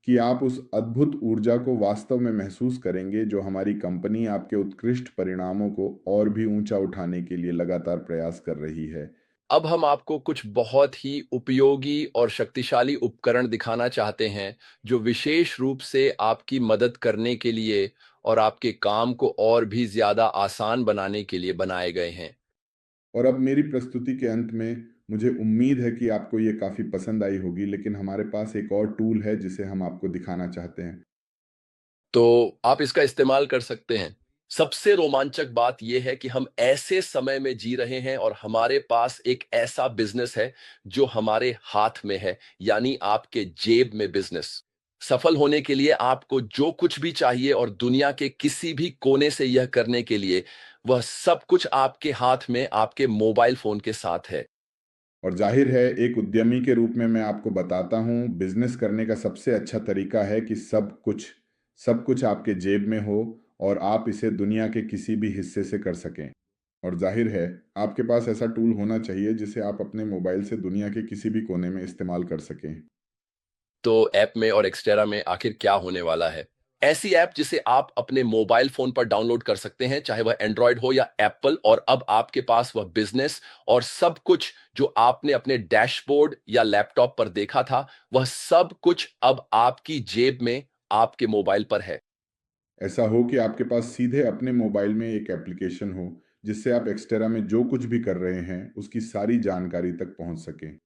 कि आप उस अद्भुत ऊर्जा को वास्तव में महसूस करेंगे जो हमारी कंपनी आपके उत्कृष्ट परिणामों को और भी ऊंचा उठाने के लिए लगातार प्रयास कर रही है। अब हम आपको कुछ बहुत ही उपयोगी और शक्तिशाली उपकरण दिखाना चाहते हैं, जो विशेष रूप से आपकी मदद करने के लिए और आपके काम को और भी ज़्यादा आसान बनाने के लिए बनाए गए हैं। और अब मेरी प्रस्तुति के अंत में मुझे उम्मीद है कि आपको ये काफ़ी पसंद आई होगी, लेकिन हमारे पास एक और टूल है जिसे हम आपको दिखाना चाहते हैं। तो आप इसका इस्तेमाल कर सकते हैं। सबसे रोमांचक बात यह है कि हम ऐसे समय में जी रहे हैं और हमारे पास एक ऐसा बिज़नेस है, जो हमारे हाथ में है, यानी आपके जेब में बिज़नेस। सफल होने के लिए आपको जो कुछ भी चाहिए और दुनिया के किसी भी कोने से यह करने के लिए, वह सब कुछ आपके हाथ में आपके मोबाइल फ़ोन के साथ है। और जाहिर है, एक उद्यमी के रूप में मैं आपको बताता हूँ, बिजनेस करने का सबसे अच्छा तरीका है कि सब कुछ आपके जेब में हो और आप इसे दुनिया के किसी भी हिस्से से कर सकें। और जाहिर है, आपके पास ऐसा टूल होना चाहिए जिसे आप अपने मोबाइल से दुनिया के किसी भी कोने में इस्तेमाल कर सकें। तो ऐप में और एक्स्टेरा में आखिर क्या होने वाला है? ऐसी ऐप जिसे आप अपने मोबाइल फोन पर डाउनलोड कर सकते हैं, चाहे वह एंड्रॉयड हो या एप्पल, और अब आपके पास वह बिजनेस और सब कुछ जो आपने अपने डैशबोर्ड या लैपटॉप पर देखा था, वह सब कुछ अब आपकी जेब में आपके मोबाइल पर है। ऐसा हो कि आपके पास सीधे अपने मोबाइल में एक एप्लीकेशन हो जिससे आप एक्सटेरा में जो कुछ भी कर रहे हैं उसकी सारी जानकारी तक पहुंच सकें।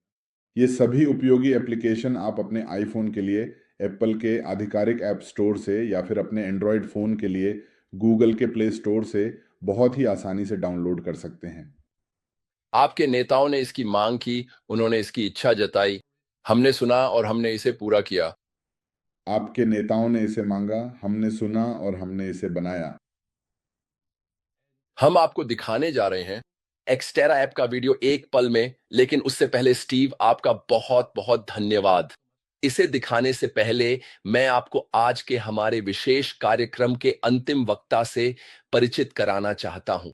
ये सभी उपयोगी एप्लीकेशन आप अपने आईफोन के लिए एप्पल के आधिकारिक ऐप स्टोर से या फिर अपने एंड्रॉयड फ़ोन के लिए गूगल के प्ले स्टोर से बहुत ही आसानी से डाउनलोड कर सकते हैं। आपके नेताओं ने इसकी मांग की, उन्होंने इसकी इच्छा जताई, हमने सुना और हमने इसे पूरा किया। आपके नेताओं ने इसे मांगा, हमने सुना और हमने इसे बनाया। हम आपको दिखाने जा रहे हैं एक्सटेरा ऐप का वीडियो एक पल में, लेकिन उससे पहले स्टीव आपका बहुत बहुत धन्यवाद। इसे दिखाने से पहले मैं आपको आज के हमारे विशेष कार्यक्रम के अंतिम वक्ता से परिचित कराना चाहता हूं।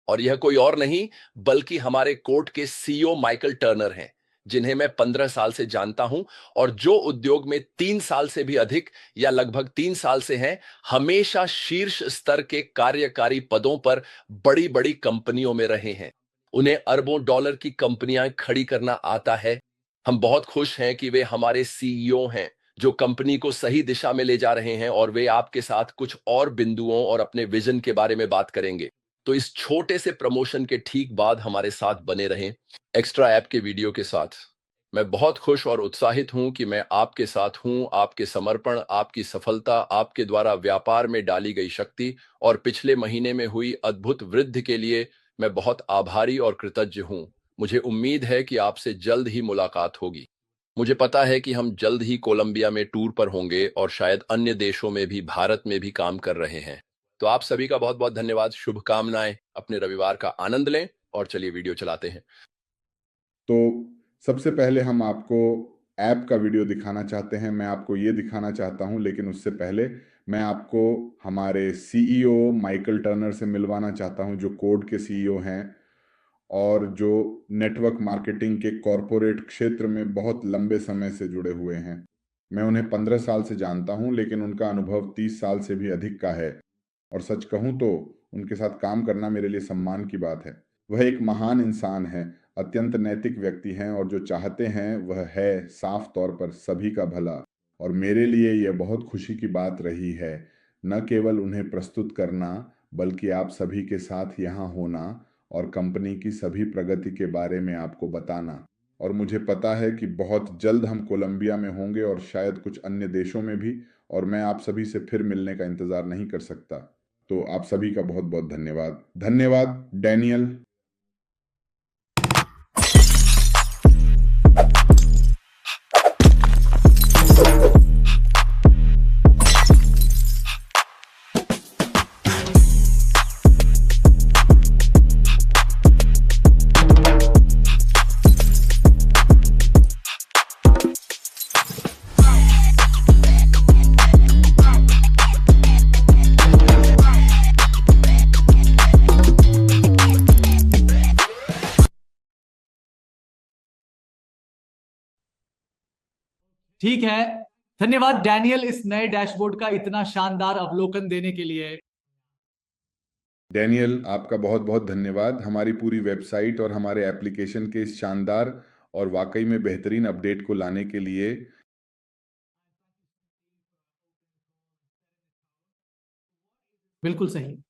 और यह कोई और नहीं बल्कि हमारे कोर्ट के सीईओ माइकल टर्नर हैं, जिन्हें मैं 15 साल से जानता हूं और जो उद्योग में 3 साल से भी अधिक या लगभग 3 साल से हैं, हमेशा शीर्ष स्तर के कार्यकारी पदों पर बड़ी बड़ी कंपनियों में रहे हैं। उन्हें अरबों डॉलर की कंपनियां खड़ी करना आता है। हम बहुत खुश हैं कि वे हमारे सीईओ हैं, जो कंपनी को सही दिशा में ले जा रहे हैं, और वे आपके साथ कुछ और बिंदुओं और अपने विजन के बारे में बात करेंगे। तो इस छोटे से प्रमोशन के ठीक बाद हमारे साथ बने रहें एक्स्ट्रा ऐप के वीडियो के साथ। मैं बहुत खुश और उत्साहित हूं कि मैं आपके साथ हूं। आपके समर्पण, आपकी सफलता, आपके द्वारा व्यापार में डाली गई शक्ति और पिछले महीने में हुई अद्भुत वृद्धि के लिए मैं बहुत आभारी और कृतज्ञ हूं। मुझे उम्मीद है कि आपसे जल्द ही मुलाकात होगी। मुझे पता है कि हम जल्द ही कोलंबिया में टूर पर होंगे और शायद अन्य देशों में भी, भारत में भी काम कर रहे हैं। तो आप सभी का बहुत बहुत धन्यवाद, शुभकामनाएं। अपने रविवार का आनंद लें और चलिए वीडियो चलाते हैं। तो सबसे पहले हम आपको ऐप का वीडियो दिखाना चाहते हैं। मैं आपको ये दिखाना चाहता हूँ, लेकिन उससे पहले मैं आपको हमारे सीईओ माइकल टर्नर से मिलवाना चाहता हूँ, जो कोड के सीईओ हैं और जो नेटवर्क मार्केटिंग के कॉरपोरेट क्षेत्र में बहुत लंबे समय से जुड़े हुए हैं। मैं उन्हें 15 साल से जानता हूँ, लेकिन उनका अनुभव 30 साल से भी अधिक का है, और सच कहूँ तो उनके साथ काम करना मेरे लिए सम्मान की बात है। वह एक महान इंसान है, अत्यंत नैतिक व्यक्ति हैं, और जो चाहते हैं वह है साफ तौर पर सभी का भला। और मेरे लिए यह बहुत खुशी की बात रही है न केवल उन्हें प्रस्तुत करना, बल्कि आप सभी के साथ यहाँ होना और कंपनी की सभी प्रगति के बारे में आपको बताना। और मुझे पता है कि बहुत जल्द हम कोलंबिया में होंगे और शायद कुछ अन्य देशों में भी, और मैं आप सभी से फिर मिलने का इंतज़ार नहीं कर सकता। तो आप सभी का बहुत बहुत धन्यवाद। धन्यवाद डैनियल। ठीक है। धन्यवाद डैनियल इस नए डैशबोर्ड का इतना शानदार अवलोकन देने के लिए। डैनियल, आपका बहुत बहुत धन्यवाद हमारी पूरी वेबसाइट और हमारे एप्लीकेशन के इस शानदार और वाकई में बेहतरीन अपडेट को लाने के लिए। बिल्कुल सही।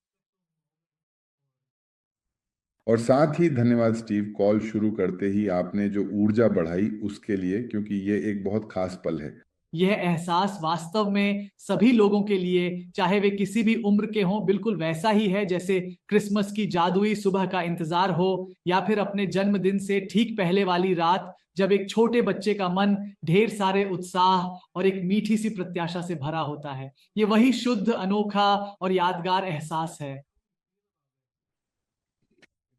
और साथ ही धन्यवाद स्टीव, कॉल शुरू करते ही आपने जो ऊर्जा बढ़ाई उसके लिए, क्योंकि ये एक बहुत खास पल है। यह एहसास वास्तव में सभी लोगों के लिए, चाहे वे किसी भी उम्र के हों, बिल्कुल वैसा ही है जैसे क्रिसमस की जादुई सुबह का इंतजार हो, या फिर अपने जन्मदिन से ठीक पहले वाली रात, जब एक छोटे बच्चे का मन ढेर सारे उत्साह और एक मीठी सी प्रत्याशा से भरा होता है। ये वही शुद्ध, अनोखा और यादगार एहसास है।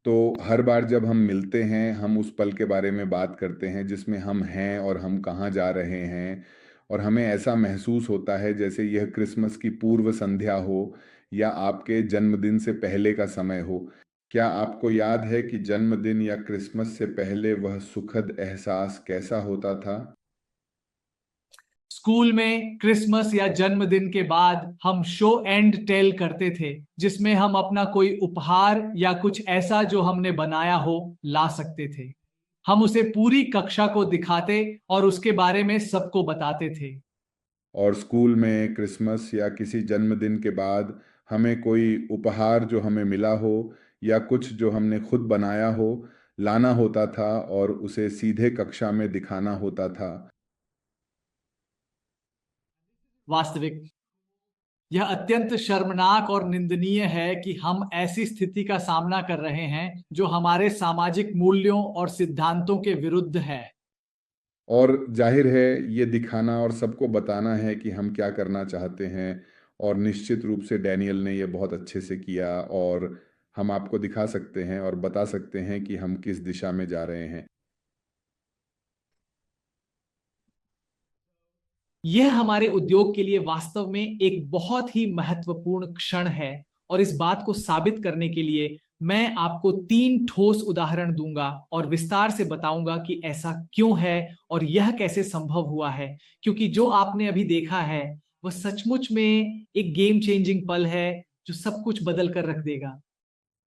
तो हर बार जब हम मिलते हैं, हम उस पल के बारे में बात करते हैं जिसमें हम हैं और हम कहाँ जा रहे हैं, और हमें ऐसा महसूस होता है जैसे यह क्रिसमस की पूर्व संध्या हो या आपके जन्मदिन से पहले का समय हो। क्या आपको याद है कि जन्मदिन या क्रिसमस से पहले वह सुखद एहसास कैसा होता था? स्कूल में क्रिसमस या जन्मदिन के बाद हम शो एंड टेल करते थे, जिसमें हम अपना कोई उपहार या कुछ ऐसा जो हमने बनाया हो ला सकते थे। हम उसे पूरी कक्षा को दिखाते और उसके बारे में सबको बताते थे। और स्कूल में क्रिसमस या किसी जन्मदिन के बाद हमें कोई उपहार जो हमें मिला हो या कुछ जो हमने खुद बनाया हो लाना होता था और उसे सीधे कक्षा में दिखाना होता था। वास्तविक। यह अत्यंत शर्मनाक और निंदनीय है कि हम ऐसी स्थिति का सामना कर रहे हैं जो हमारे सामाजिक मूल्यों और सिद्धांतों के विरुद्ध है। और जाहिर है ये दिखाना और सबको बताना है कि हम क्या करना चाहते हैं, और निश्चित रूप से डैनियल ने ये बहुत अच्छे से किया, और हम आपको दिखा सकते हैं और बता सकते हैं कि हम किस दिशा में जा रहे हैं। यह हमारे उद्योग के लिए वास्तव में एक बहुत ही महत्वपूर्ण क्षण है और इस बात को साबित करने के लिए मैं आपको 3 ठोस उदाहरण दूंगा और विस्तार से बताऊंगा कि ऐसा क्यों है और यह कैसे संभव हुआ है, क्योंकि जो आपने अभी देखा है वह सचमुच में एक गेम चेंजिंग पल है जो सब कुछ बदल कर रख देगा।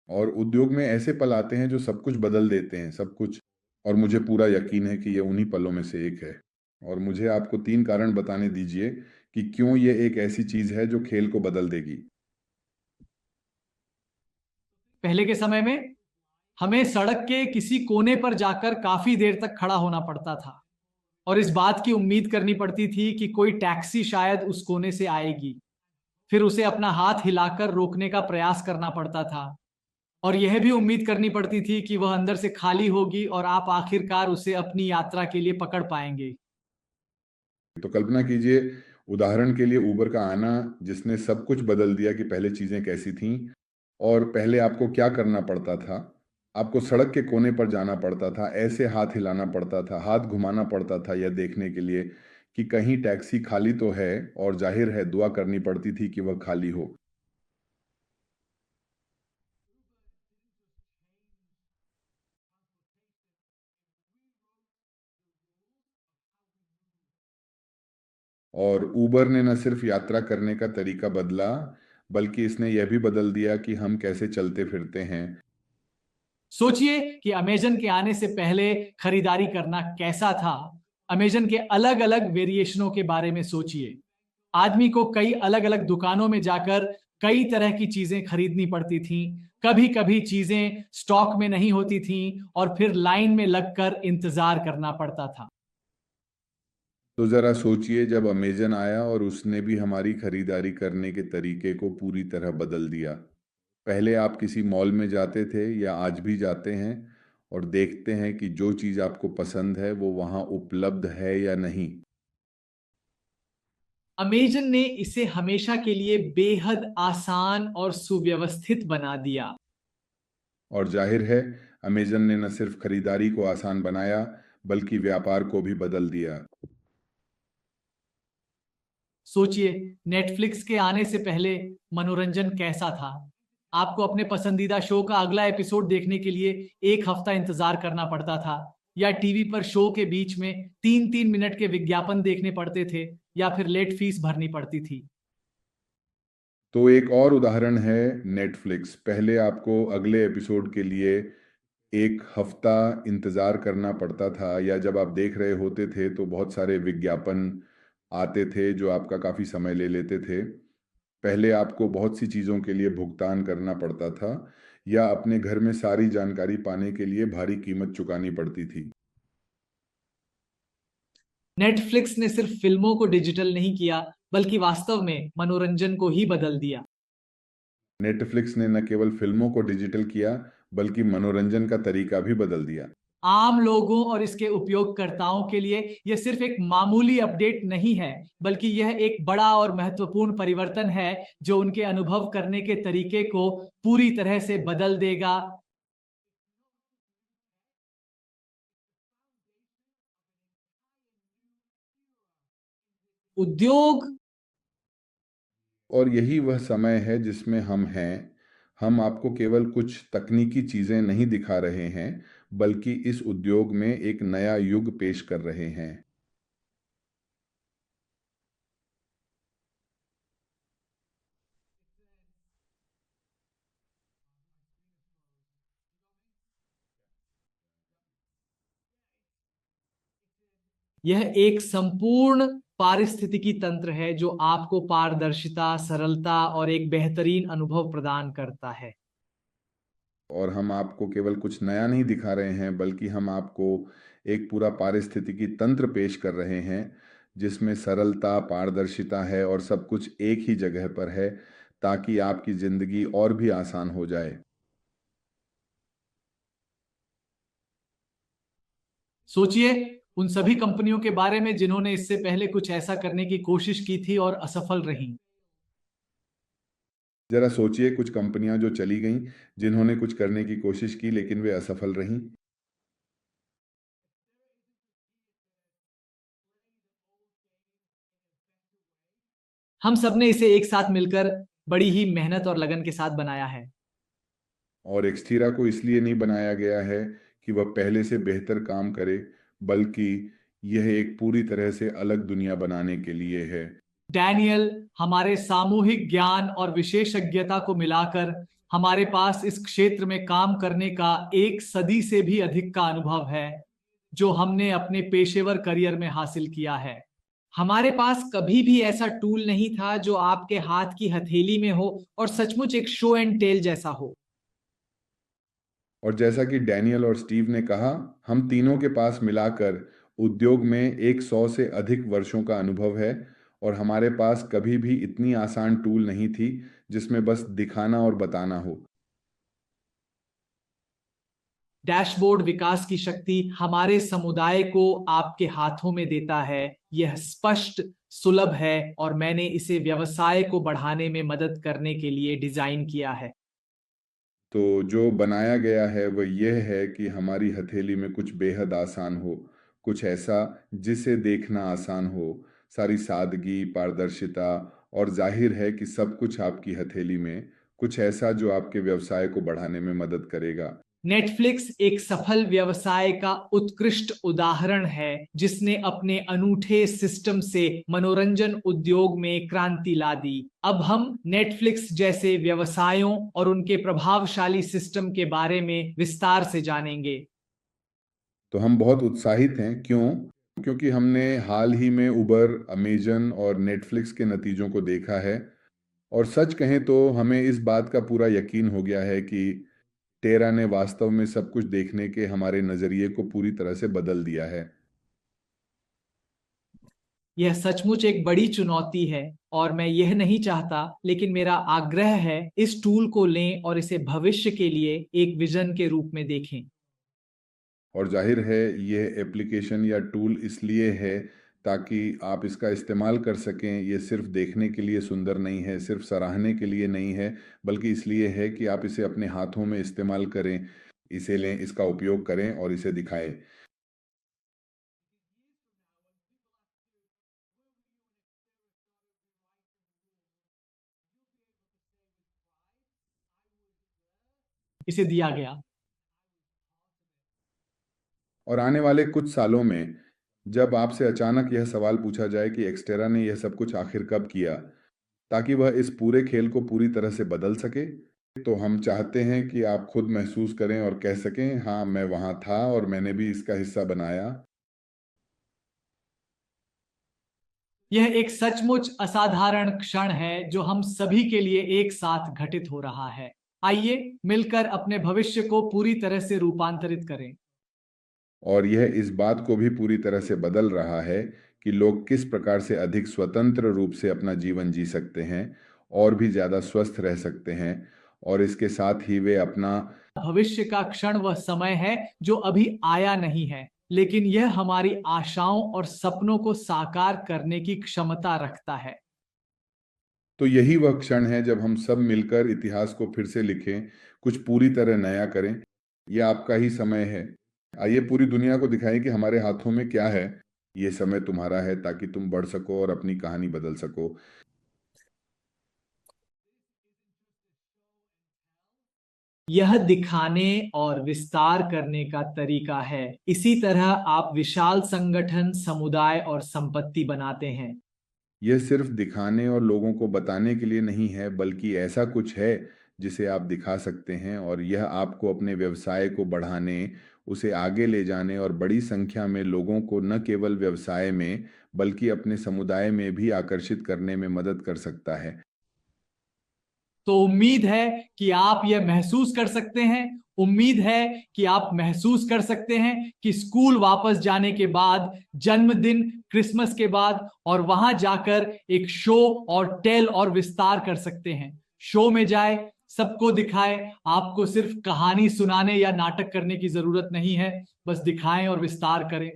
और उद्योग में ऐसे पल आते हैं जो सब कुछ बदल देते हैं, सब कुछ। और मुझे पूरा यकीन है कि ये उन्हीं पलों में से एक है। और मुझे आपको 3 कारण बताने दीजिए कि क्यों ये एक ऐसी चीज़ है जो खेल को बदल देगी। पहले के समय में हमें सड़क के किसी कोने पर जाकर काफी देर तक खड़ा होना पड़ता था और इस बात की उम्मीद करनी पड़ती थी कि कोई टैक्सी शायद उस कोने से आएगी। फिर उसे अपना हाथ हिलाकर रोकने का प्रयास करना पड़ता था और यह भी उम्मीद करनी पड़ती थी कि वह अंदर से खाली होगी और आप आखिरकार उसे अपनी यात्रा के लिए पकड़ पाएंगे। तो कल्पना कीजिए, उदाहरण के लिए ऊबर का आना, जिसने सब कुछ बदल दिया कि पहले चीज़ें कैसी थीं। और पहले आपको क्या करना पड़ता था? आपको सड़क के कोने पर जाना पड़ता था, ऐसे हाथ हिलाना पड़ता था, हाथ घुमाना पड़ता था यह देखने के लिए कि कहीं टैक्सी खाली तो है, और जाहिर है दुआ करनी पड़ती थी कि वह खाली हो। और ऊबर ने न सिर्फ यात्रा करने का तरीका बदला, बल्कि इसने यह भी बदल दिया कि हम कैसे चलते फिरते हैं। सोचिए कि अमेजन के आने से पहले खरीदारी करना कैसा था। अमेजन के अलग अलग वेरिएशनों के बारे में सोचिए। आदमी को कई अलग अलग दुकानों में जाकर कई तरह की चीजें खरीदनी पड़ती थीं। कभी कभी चीजें स्टॉक में नहीं होती थीं और फिर लाइन में लगकर इंतजार करना पड़ता था। तो ज़रा सोचिए, जब अमेजन आया और उसने भी हमारी खरीदारी करने के तरीके को पूरी तरह बदल दिया। पहले आप किसी मॉल में जाते थे या आज भी जाते हैं और देखते हैं कि जो चीज़ आपको पसंद है वो वहाँ उपलब्ध है या नहीं। अमेजन ने इसे हमेशा के लिए बेहद आसान और सुव्यवस्थित बना दिया। और जाहिर है, अमेजन ने न सिर्फ खरीदारी को आसान बनाया, बल्कि व्यापार को भी बदल दिया। सोचिए, नेटफ्लिक्स के आने से पहले मनोरंजन कैसा था। आपको अपने पसंदीदा शो का अगला एपिसोड देखने के लिए 1 हफ्ता इंतजार करना पड़ता था, या टीवी पर शो के बीच में 3-3 मिनट के विज्ञापन देखने पड़ते थे, या फिर लेट फीस भरनी पड़ती थी। तो एक और उदाहरण है नेटफ्लिक्स। पहले आपको अगले एपिसोड के लिए 1 हफ्ता इंतज़ार करना पड़ता था, या जब आप देख रहे होते थे तो बहुत सारे विज्ञापन आते थे जो आपका काफ़ी समय ले लेते थे। पहले आपको बहुत सी चीज़ों के लिए भुगतान करना पड़ता था, या अपने घर में सारी जानकारी पाने के लिए भारी कीमत चुकानी पड़ती थी। नेटफ्लिक्स ने सिर्फ फिल्मों को डिजिटल नहीं किया, बल्कि वास्तव में मनोरंजन को ही बदल दिया। नेटफ्लिक्स ने न केवल फिल्मों को डिजिटल किया, बल्कि मनोरंजन का तरीका भी बदल दिया। आम लोगों और इसके उपयोगकर्ताओं के लिए यह सिर्फ एक मामूली अपडेट नहीं है, बल्कि यह एक बड़ा और महत्वपूर्ण परिवर्तन है जो उनके अनुभव करने के तरीके को पूरी तरह से बदल देगा। उद्योग और यही वह समय है जिसमें हम हैं। हम आपको केवल कुछ तकनीकी चीज़ें नहीं दिखा रहे हैं, बल्कि इस उद्योग में एक नया युग पेश कर रहे हैं। यह एक संपूर्ण पारिस्थितिकी तंत्र है जो आपको पारदर्शिता, सरलता और एक बेहतरीन अनुभव प्रदान करता है। और हम आपको केवल कुछ नया नहीं दिखा रहे हैं, बल्कि हम आपको एक पूरा पारिस्थितिकी तंत्र पेश कर रहे हैं जिसमें सरलता, पारदर्शिता है और सब कुछ एक ही जगह पर है, ताकि आपकी ज़िंदगी और भी आसान हो जाए। सोचिए उन सभी कंपनियों के बारे में जिन्होंने इससे पहले कुछ ऐसा करने की कोशिश की थी और असफल रहीं। ज़रा सोचिए कुछ कंपनियां जो चली गईं, जिन्होंने कुछ करने की कोशिश की लेकिन वे असफल रहीं। हम सबने इसे एक साथ मिलकर बड़ी ही मेहनत और लगन के साथ बनाया है। और एक्सटीरा को इसलिए नहीं बनाया गया है कि वह पहले से बेहतर काम करे, बल्कि यह एक पूरी तरह से अलग दुनिया बनाने के लिए है। डैनियल, हमारे सामूहिक ज्ञान और विशेषज्ञता को मिलाकर हमारे पास इस क्षेत्र में काम करने का 1 सदी से भी अधिक का अनुभव है, जो हमने अपने पेशेवर करियर में हासिल किया है। हमारे पास कभी भी ऐसा टूल नहीं था जो आपके हाथ की हथेली में हो और सचमुच एक शो एंड टेल जैसा हो। और जैसा कि डैनियल और स्टीव ने कहा, हम तीनों के पास मिलाकर उद्योग में 100 से अधिक वर्षों का अनुभव है, और हमारे पास कभी भी इतनी आसान टूल नहीं थी जिसमें बस दिखाना और बताना हो। डैशबोर्ड विकास की शक्ति हमारे समुदाय को आपके हाथों में देता है। यह स्पष्ट, सुलभ है और मैंने इसे व्यवसाय को बढ़ाने में मदद करने के लिए डिजाइन किया है। तो जो बनाया गया है वह यह है कि हमारी हथेली में कुछ बेहद आसान हो, कुछ ऐसा जिसे देखना आसान हो, सारी सादगी, पारदर्शिता, और जाहिर है कि सब कुछ आपकी हथेली में, कुछ ऐसा जो आपके व्यवसाय को बढ़ाने में मदद करेगा। नेटफ्लिक्स एक सफल व्यवसाय का उत्कृष्ट उदाहरण है, जिसने अपने अनूठे सिस्टम से मनोरंजन उद्योग में क्रांति ला दी। अब हम नेटफ्लिक्स जैसे व्यवसायों और उनके प्रभावशाली सिस्टम के बारे में विस्तार से जानेंगे। तो हम बहुत उत्साहित हैं। क्यों? क्योंकि हमने हाल ही में उबर, अमेजन और नेटफ्लिक्स के नतीजों को देखा है, और सच कहें तो हमें इस बात का पूरा यकीन हो गया है कि टेरा ने वास्तव में सब कुछ देखने के हमारे नज़रिए को पूरी तरह से बदल दिया है। यह सचमुच एक बड़ी चुनौती है और मैं यह नहीं चाहता, लेकिन मेरा आग्रह है इस टूल को लें और इसे भविष्य के लिए एक विजन के रूप में देखें। और जाहिर है यह एप्लीकेशन या टूल इसलिए है ताकि आप इसका इस्तेमाल कर सकें। ये सिर्फ देखने के लिए सुंदर नहीं है, सिर्फ सराहने के लिए नहीं है, बल्कि इसलिए है कि आप इसे अपने हाथों में इस्तेमाल करें, इसे लें, इसका उपयोग करें और इसे दिखाएं। इसे दिया गया। और आने वाले कुछ सालों में जब आपसे अचानक यह सवाल पूछा जाए कि एक्सटेरा ने यह सब कुछ आखिर कब किया, ताकि वह इस पूरे खेल को पूरी तरह से बदल सके, तो हम चाहते हैं कि आप खुद महसूस करें और कह सकें, हाँ, मैं वहाँ था और मैंने भी इसका हिस्सा बनाया। यह एक सचमुच असाधारण क्षण है जो हम सभी के लिए एक साथ घटित हो रहा है। आइए मिलकर अपने भविष्य को पूरी तरह से रूपांतरित करें। और यह इस बात को भी पूरी तरह से बदल रहा है कि लोग किस प्रकार से अधिक स्वतंत्र रूप से अपना जीवन जी सकते हैं, और भी ज़्यादा स्वस्थ रह सकते हैं, और इसके साथ ही वे अपना भविष्य का क्षण वह समय है जो अभी आया नहीं है, लेकिन यह हमारी आशाओं और सपनों को साकार करने की क्षमता रखता है। तो यही वह क्षण है जब हम सब मिलकर इतिहास को फिर से लिखें, कुछ पूरी तरह नया करें। यह आपका ही समय है। आइए पूरी दुनिया को दिखाएं कि हमारे हाथों में क्या है। ये समय तुम्हारा है ताकि तुम बढ़ सको और अपनी कहानी बदल सको। यह दिखाने और विस्तार करने का तरीका है। इसी तरह आप विशाल संगठन, समुदाय और संपत्ति बनाते हैं। यह सिर्फ दिखाने और लोगों को बताने के लिए नहीं है, बल्कि ऐसा कुछ है जिसे आप दिखा सकते हैं, और यह आपको अपने व्यवसाय को बढ़ाने, उसे आगे ले जाने और बड़ी संख्या में लोगों को न केवल व्यवसाय में बल्कि अपने समुदाय में भी आकर्षित करने में मदद कर सकता है। तो उम्मीद है कि आप यह महसूस कर सकते हैं, उम्मीद है कि आप महसूस कर सकते हैं कि स्कूल वापस जाने के बाद, जन्मदिन, क्रिसमस के बाद, और वहां जाकर एक शो और टेल और विस्तार कर सकते हैं। शो में जाए, सबको दिखाए। आपको सिर्फ कहानी सुनाने या नाटक करने की जरूरत नहीं है, बस दिखाएं और विस्तार करें।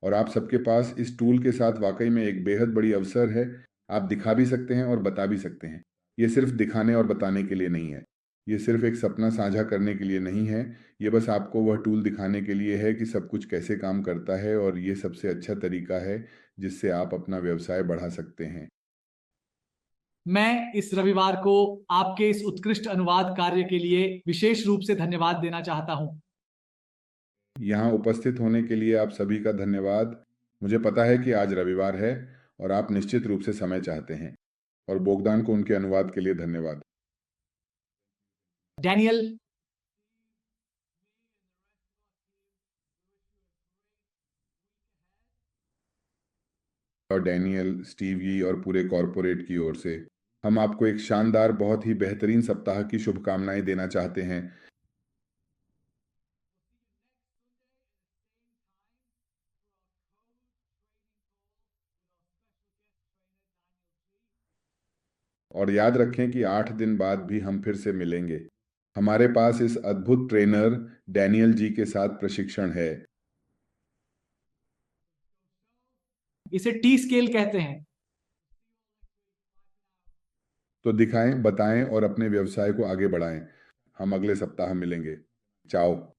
और आप सबके पास इस टूल के साथ वाकई में एक बेहद बड़ी अवसर है। आप दिखा भी सकते हैं और बता भी सकते हैं। ये सिर्फ दिखाने और बताने के लिए नहीं है। ये सिर्फ एक सपना साझा करने के लिए नहीं है। ये बस आपको वह टूल दिखाने के लिए है कि सब कुछ कैसे काम करता है, और ये सबसे अच्छा तरीका है जिससे आप अपना व्यवसाय बढ़ा सकते हैं। मैं इस रविवार को आपके इस उत्कृष्ट अनुवाद कार्य के लिए विशेष रूप से धन्यवाद देना चाहता हूं। यहाँ उपस्थित होने के लिए आप सभी का धन्यवाद। मुझे पता है कि आज रविवार है और आप निश्चित रूप से समय चाहते हैं, और बोगदान को उनके अनुवाद के लिए धन्यवाद। डैनियल, और डैनियल, स्टीवी और पूरे कॉरपोरेट की ओर से हम आपको एक शानदार, बहुत ही बेहतरीन सप्ताह की शुभकामनाएं देना चाहते हैं। और याद रखें कि 8 दिन बाद भी हम फिर से मिलेंगे। हमारे पास इस अद्भुत ट्रेनर डैनियल जी के साथ प्रशिक्षण है। इसे टी स्केल कहते हैं। तो दिखाएं, बताएं और अपने व्यवसाय को आगे बढ़ाएं। हम अगले सप्ताह मिलेंगे। चाओ।